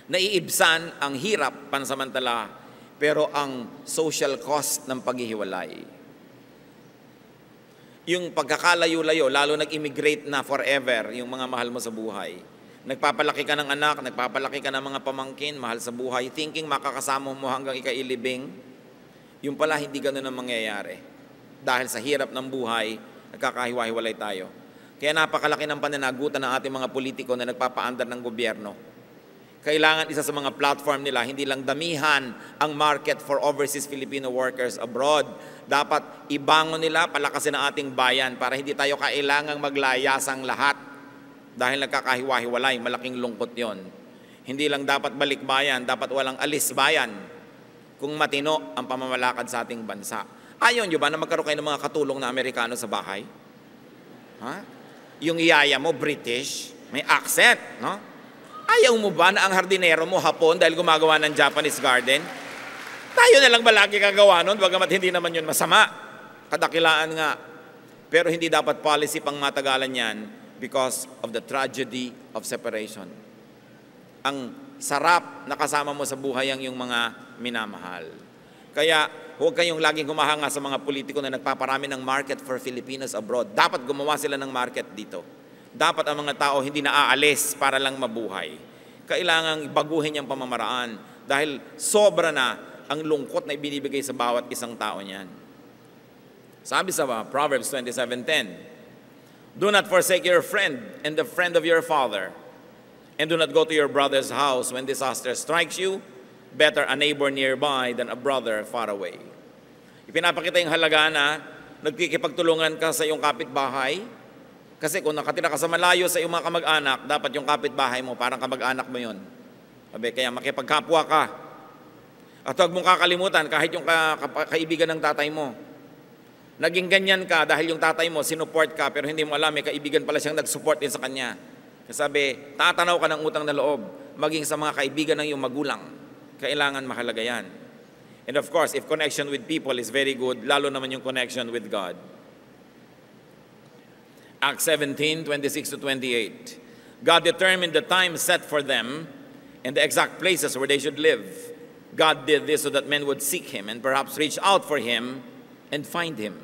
Naiibsan ang hirap pansamantala, pero ang social cost ng paghihiwalay. Yung pagkakalayo-layo, lalo nag-immigrate na forever, yung mga mahal mo sa buhay. Nagpapalaki ka ng anak, nagpapalaki ka ng mga pamangkin, mahal sa buhay, thinking makakasama mo hanggang ikailibing, yung pala hindi ganun ang mangyayari. Dahil sa hirap ng buhay, nagkakahiwa-hiwalay tayo. Kaya napakalaki ng pananagutan ng ating mga politiko na nagpapaandar ng gobyerno. Kailangan isa sa mga platform nila, hindi lang damihan ang market for overseas Filipino workers abroad. Dapat ibangon nila, palakasin ang ating bayan para hindi tayo kailangang maglayasang lahat. Dahil nagkakahiwa-hiwalay, malaking lungkot yon. Hindi lang dapat balik bayan, dapat walang alis bayan kung matino ang pamamalakad sa ating bansa. Ayaw nyo ba na magkaroon kayo ng mga katulong na Amerikano sa bahay? Ha? Yung iyaya mo, British, may accent, no? Ayaw mo ba na ang hardinero mo Hapon dahil gumagawa ng Japanese garden? Tayo na lang ba lagi kagawa nun? Bagamat hindi naman yun masama. Kadakilaan nga. Pero hindi dapat policy pang matagalan yan because of the tragedy of separation. Ang sarap na kasama mo sa buhay ang yung mga minamahal. Kaya huwag kayong laging humahanga sa mga politiko na nagpaparami ng market for Filipinos abroad. Dapat gumawa sila ng market dito. Dapat ang mga tao hindi naaalis para lang mabuhay. Kailangang baguhin yung pamamaraan dahil sobra na ang lungkot na ibinibigay sa bawat isang tao niyan. Sabi sa Proverbs 27:10, do not forsake your friend and the friend of your father, and do not go to your brother's house when disaster strikes you. Better a neighbor nearby than a brother far away. Ipinapakita yung halaga na nagkikipagtulungan ka sa iyong kapitbahay. Kasi kung nakatira ka sa malayo sa iyong mga kamag-anak, dapat yung kapitbahay mo, parang kamag-anak mo yun. Kaya makipagkapwa ka. At huwag mong kakalimutan, kahit yung kaibigan ng tatay mo. Naging ganyan ka dahil yung tatay mo, sinuport ka, pero hindi mo alam, may kaibigan pala siyang nag-support din sa kanya. Sabi, tatanaw ka ng utang na loob, maging sa mga kaibigan ng iyong magulang. Kailangan mahalaga yan. And of course, if connection with people is very good, lalo naman yung connection with God. Acts 17:26-28. God determined the time set for them and the exact places where they should live. God did this so that men would seek Him and perhaps reach out for Him and find Him,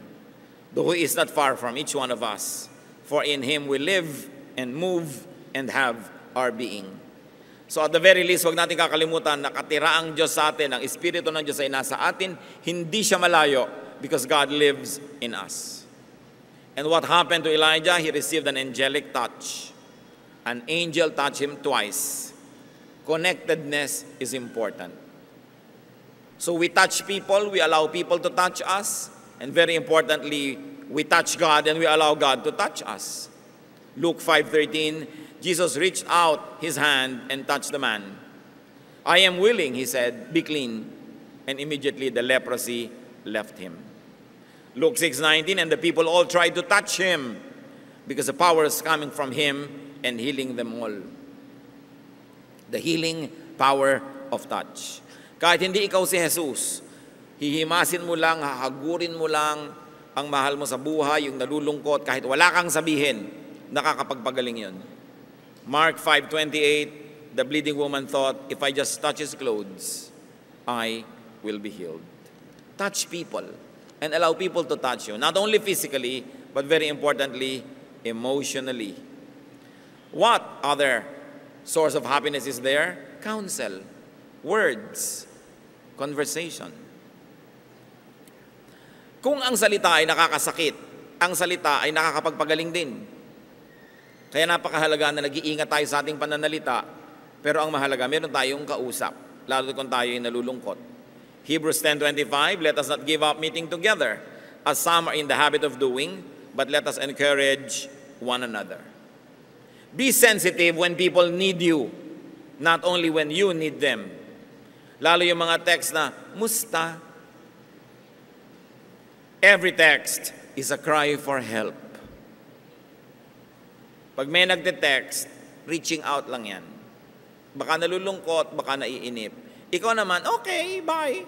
though He is not far from each one of us. For in Him we live and move and have our being. So at the very least, huwag natin kakalimutan, nakatira ang Diyos sa atin, ang Espiritu ng Diyos ay nasa atin, hindi siya malayo because God lives in us. And what happened to Elijah? He received an angelic touch. An angel touched him twice. Connectedness is important. So we touch people, we allow people to touch us, and very importantly, we touch God and we allow God to touch us. Luke 5:13, Jesus reached out his hand and touched the man. I am willing, he said, be clean. And immediately the leprosy left him. Luke 6:19, and the people all tried to touch him because the power is coming from him and healing them all. The healing power of touch. Kahit hindi ikaw si Jesus, hihimasin mo lang, hahagurin mo lang ang mahal mo sa buhay, yung nalulungkot, kahit wala kang sabihin, nakakapagpagaling yun. Mark 5:28, the bleeding woman thought, if I just touch his clothes, I will be healed. Touch people and allow people to touch you, not only physically, but very importantly, emotionally. What other source of happiness is there? Counsel, words, conversation. Kung ang salita ay nakakasakit, ang salita ay nakakapagpagaling din. Kaya napakahalaga na nag-iingat tayo sa ating pananalita, pero ang mahalaga, meron tayong kausap, lalo kung tayo ay nalulungkot. Hebrews 10:25, let us not give up meeting together, as some are in the habit of doing, but let us encourage one another. Be sensitive when people need you, not only when you need them. Lalo yung mga text na, musta? Every text is a cry for help. Pag may nagte-text, reaching out lang yan. Baka nalulungkot, baka naiinip. Ikaw naman, okay, bye.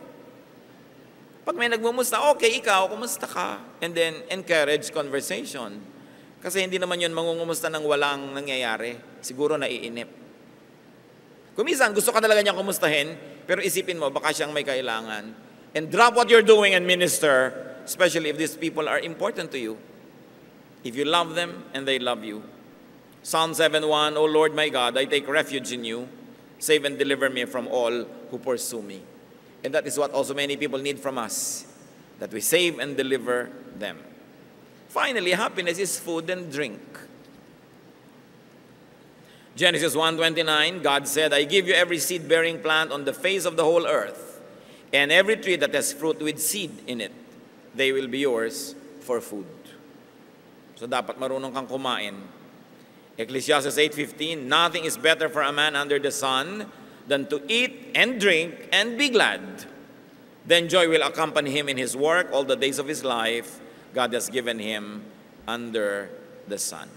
Pag may nagmumusta, okay, ikaw, kumusta ka? And then, encourage conversation. Kasi hindi naman yun mangungumusta ng walang nangyayari. Siguro naiinip. Kuminsan, gusto ka talaga niyang kumustahin, pero isipin mo, baka siyang may kailangan. And drop what you're doing and minister, especially if these people are important to you. If you love them and they love you. Psalm 7:1, O Lord my God, I take refuge in you. Save and deliver me from all who pursue me. And that is what also many people need from us, that we save and deliver them. Finally, happiness is food and drink. Genesis 1:29, God said, I give you every seed-bearing plant on the face of the whole earth, and every tree that has fruit with seed in it. They will be yours for food. So dapat marunong kang kumain. Ecclesiastes 8:15, nothing is better for a man under the sun than to eat and drink and be glad. Then joy will accompany him in his work all the days of his life God has given him under the sun.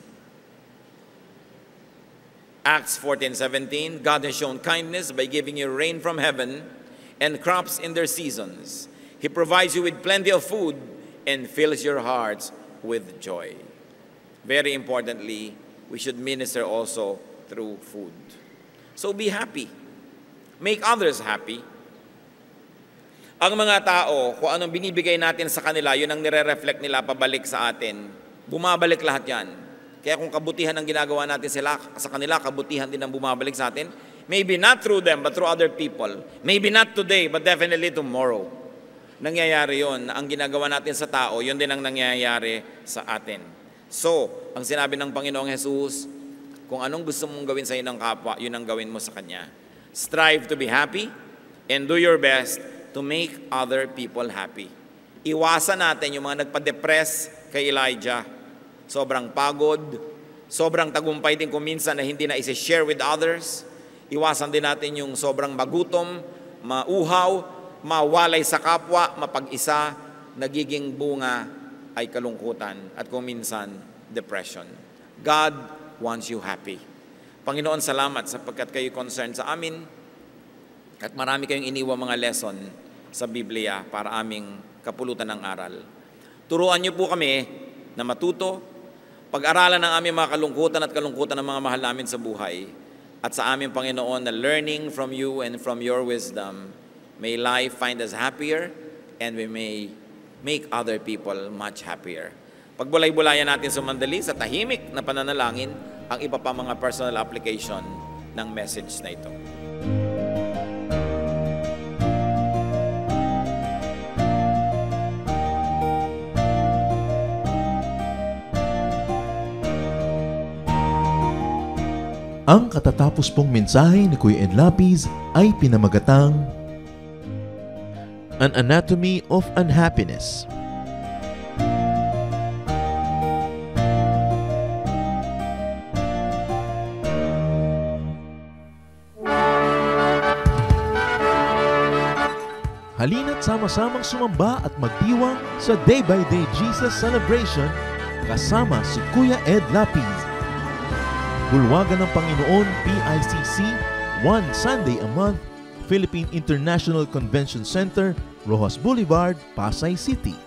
Acts 14:17, God has shown kindness by giving you rain from heaven and crops in their seasons. He provides you with plenty of food and fills your hearts with joy. Very importantly, we should minister also through food. So be happy. Make others happy. Ang mga tao, kung anong binibigay natin sa kanila, yun ang nire-reflect nila pabalik sa atin. Bumabalik lahat yan. Kaya kung kabutihan ang ginagawa natin sa kanila, kabutihan din ang bumabalik sa atin. Maybe not through them, but through other people. Maybe not today, but definitely tomorrow. Nangyayari yun. Ang ginagawa natin sa tao, yun din ang nangyayari sa atin. So, ang sinabi ng Panginoong Jesus, kung anong gusto mong gawin sa ng kapwa, yun ang gawin mo sa Kanya. Strive to be happy and do your best to make other people happy. Iwasan natin yung mga nagpa-depress kay Elijah. Sobrang pagod, sobrang tagumpay din kung minsan na hindi na isi-share with others. Iwasan din natin yung sobrang magutom, mauhaw, mawalay sa kapwa, mapag-isa, nagiging bunga ay kalungkutan at kung minsan depression. God wants you happy. Panginoon, salamat sapagkat kayo concerned sa amin at marami kayong iniwang mga lesson sa Biblia para aming kapulutan ng aral. Turuan niyo po kami na matuto, pag-aralan ng aming mga kalungkutan at kalungkutan ng mga mahal namin sa buhay at sa aming Panginoon na learning from you and from your wisdom, may life find us happier and we may make other people much happier. Pagbulay-bulayan natin sumandali sa tahimik na pananalangin ang iba pa mga personal application ng message na ito. Ang katatapos pong mensahe ni Kuya Ed Lapiz ay pinamagatang An Anatomy of Unhappiness. Halina't sama-samang sumamba at magdiwang sa Day by Day Jesus Celebration kasama si Kuya Ed Lapiz. Bulwagan ng Panginoon PICC, one Sunday a month, Philippine International Convention Center, Rojas Boulevard, Pasay City.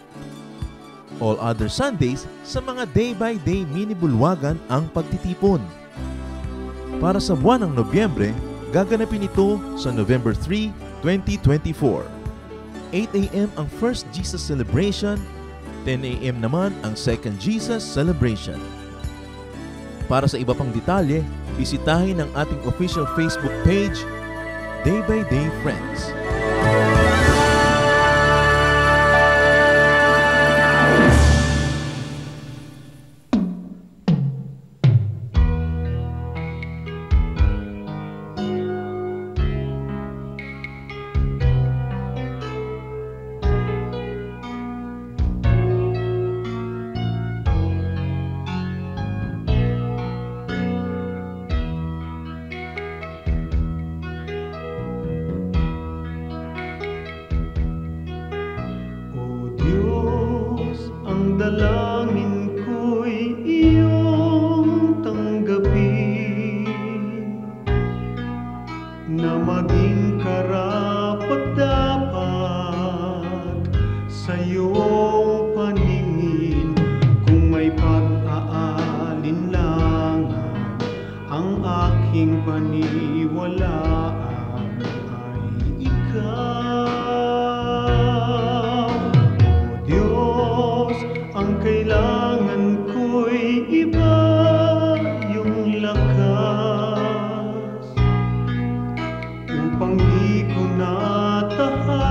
All other Sundays sa mga Day by Day mini bulwagan ang pagtitipon. Para sa buwan ng Nobyembre, gaganapin ito sa November 3, 2024. 8 a.m. ang First Jesus Celebration, 10 a.m. naman ang Second Jesus Celebration. Para sa iba pang detalye, bisitahin ang ating official Facebook page, Day by Day Friends. Dalangin ko'y iyong tanggapin na maging karapat-dapat sa iyong paningin. Kung may pag-aalinlangan ang aking paniwalaan ay ikaw. Ang kailangan ko'y iba yung lakas upang di ko natahakin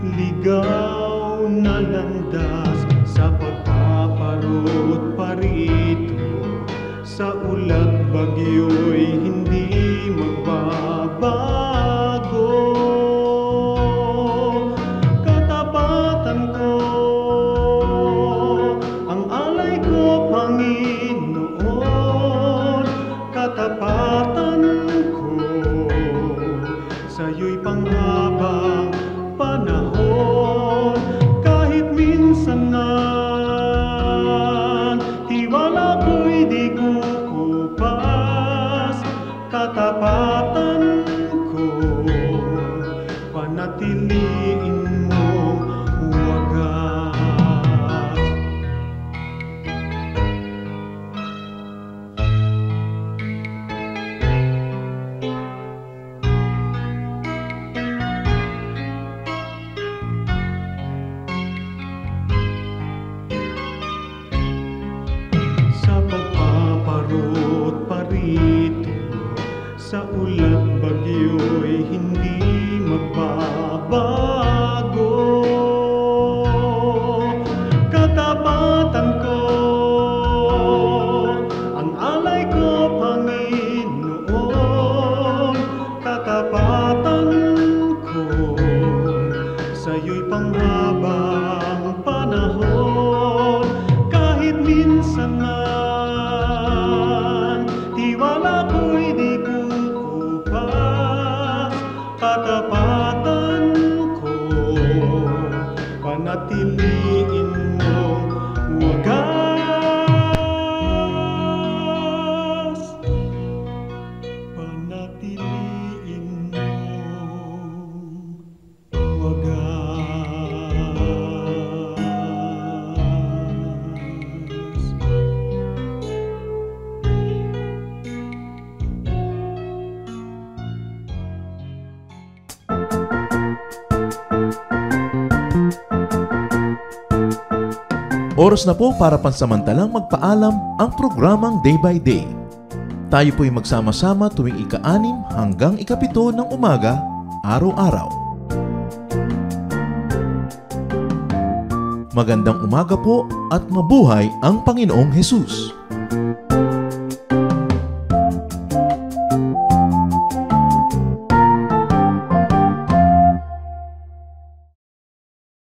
ligaw na landas sa pagpaparot parito sa ulat bagyo'y hindi magbabago. Katapatan ko sa'yo'y panghabang panahon. Kahit minsan na tiwala ko'y di kukupas, katapatan ko panatiliin mong wagas. Sa ulat bagyo'y hindi magbabago. Katapatan ko, ang alay ko, Panginoon. Katapatan ko, sa'yo'y panghabang panahon. Kahit minsan man tiwala ko'y di kukupas, katapatan ko panatiliin mong wagas, panatiliin mong wagas. Oras na po para pansamantalang magpaalam ang programang Day by Day. Tayo po'y magsama-sama tuwing ika-6 hanggang ika-7 ng umaga, araw-araw. Magandang umaga po at mabuhay ang Panginoong Hesus!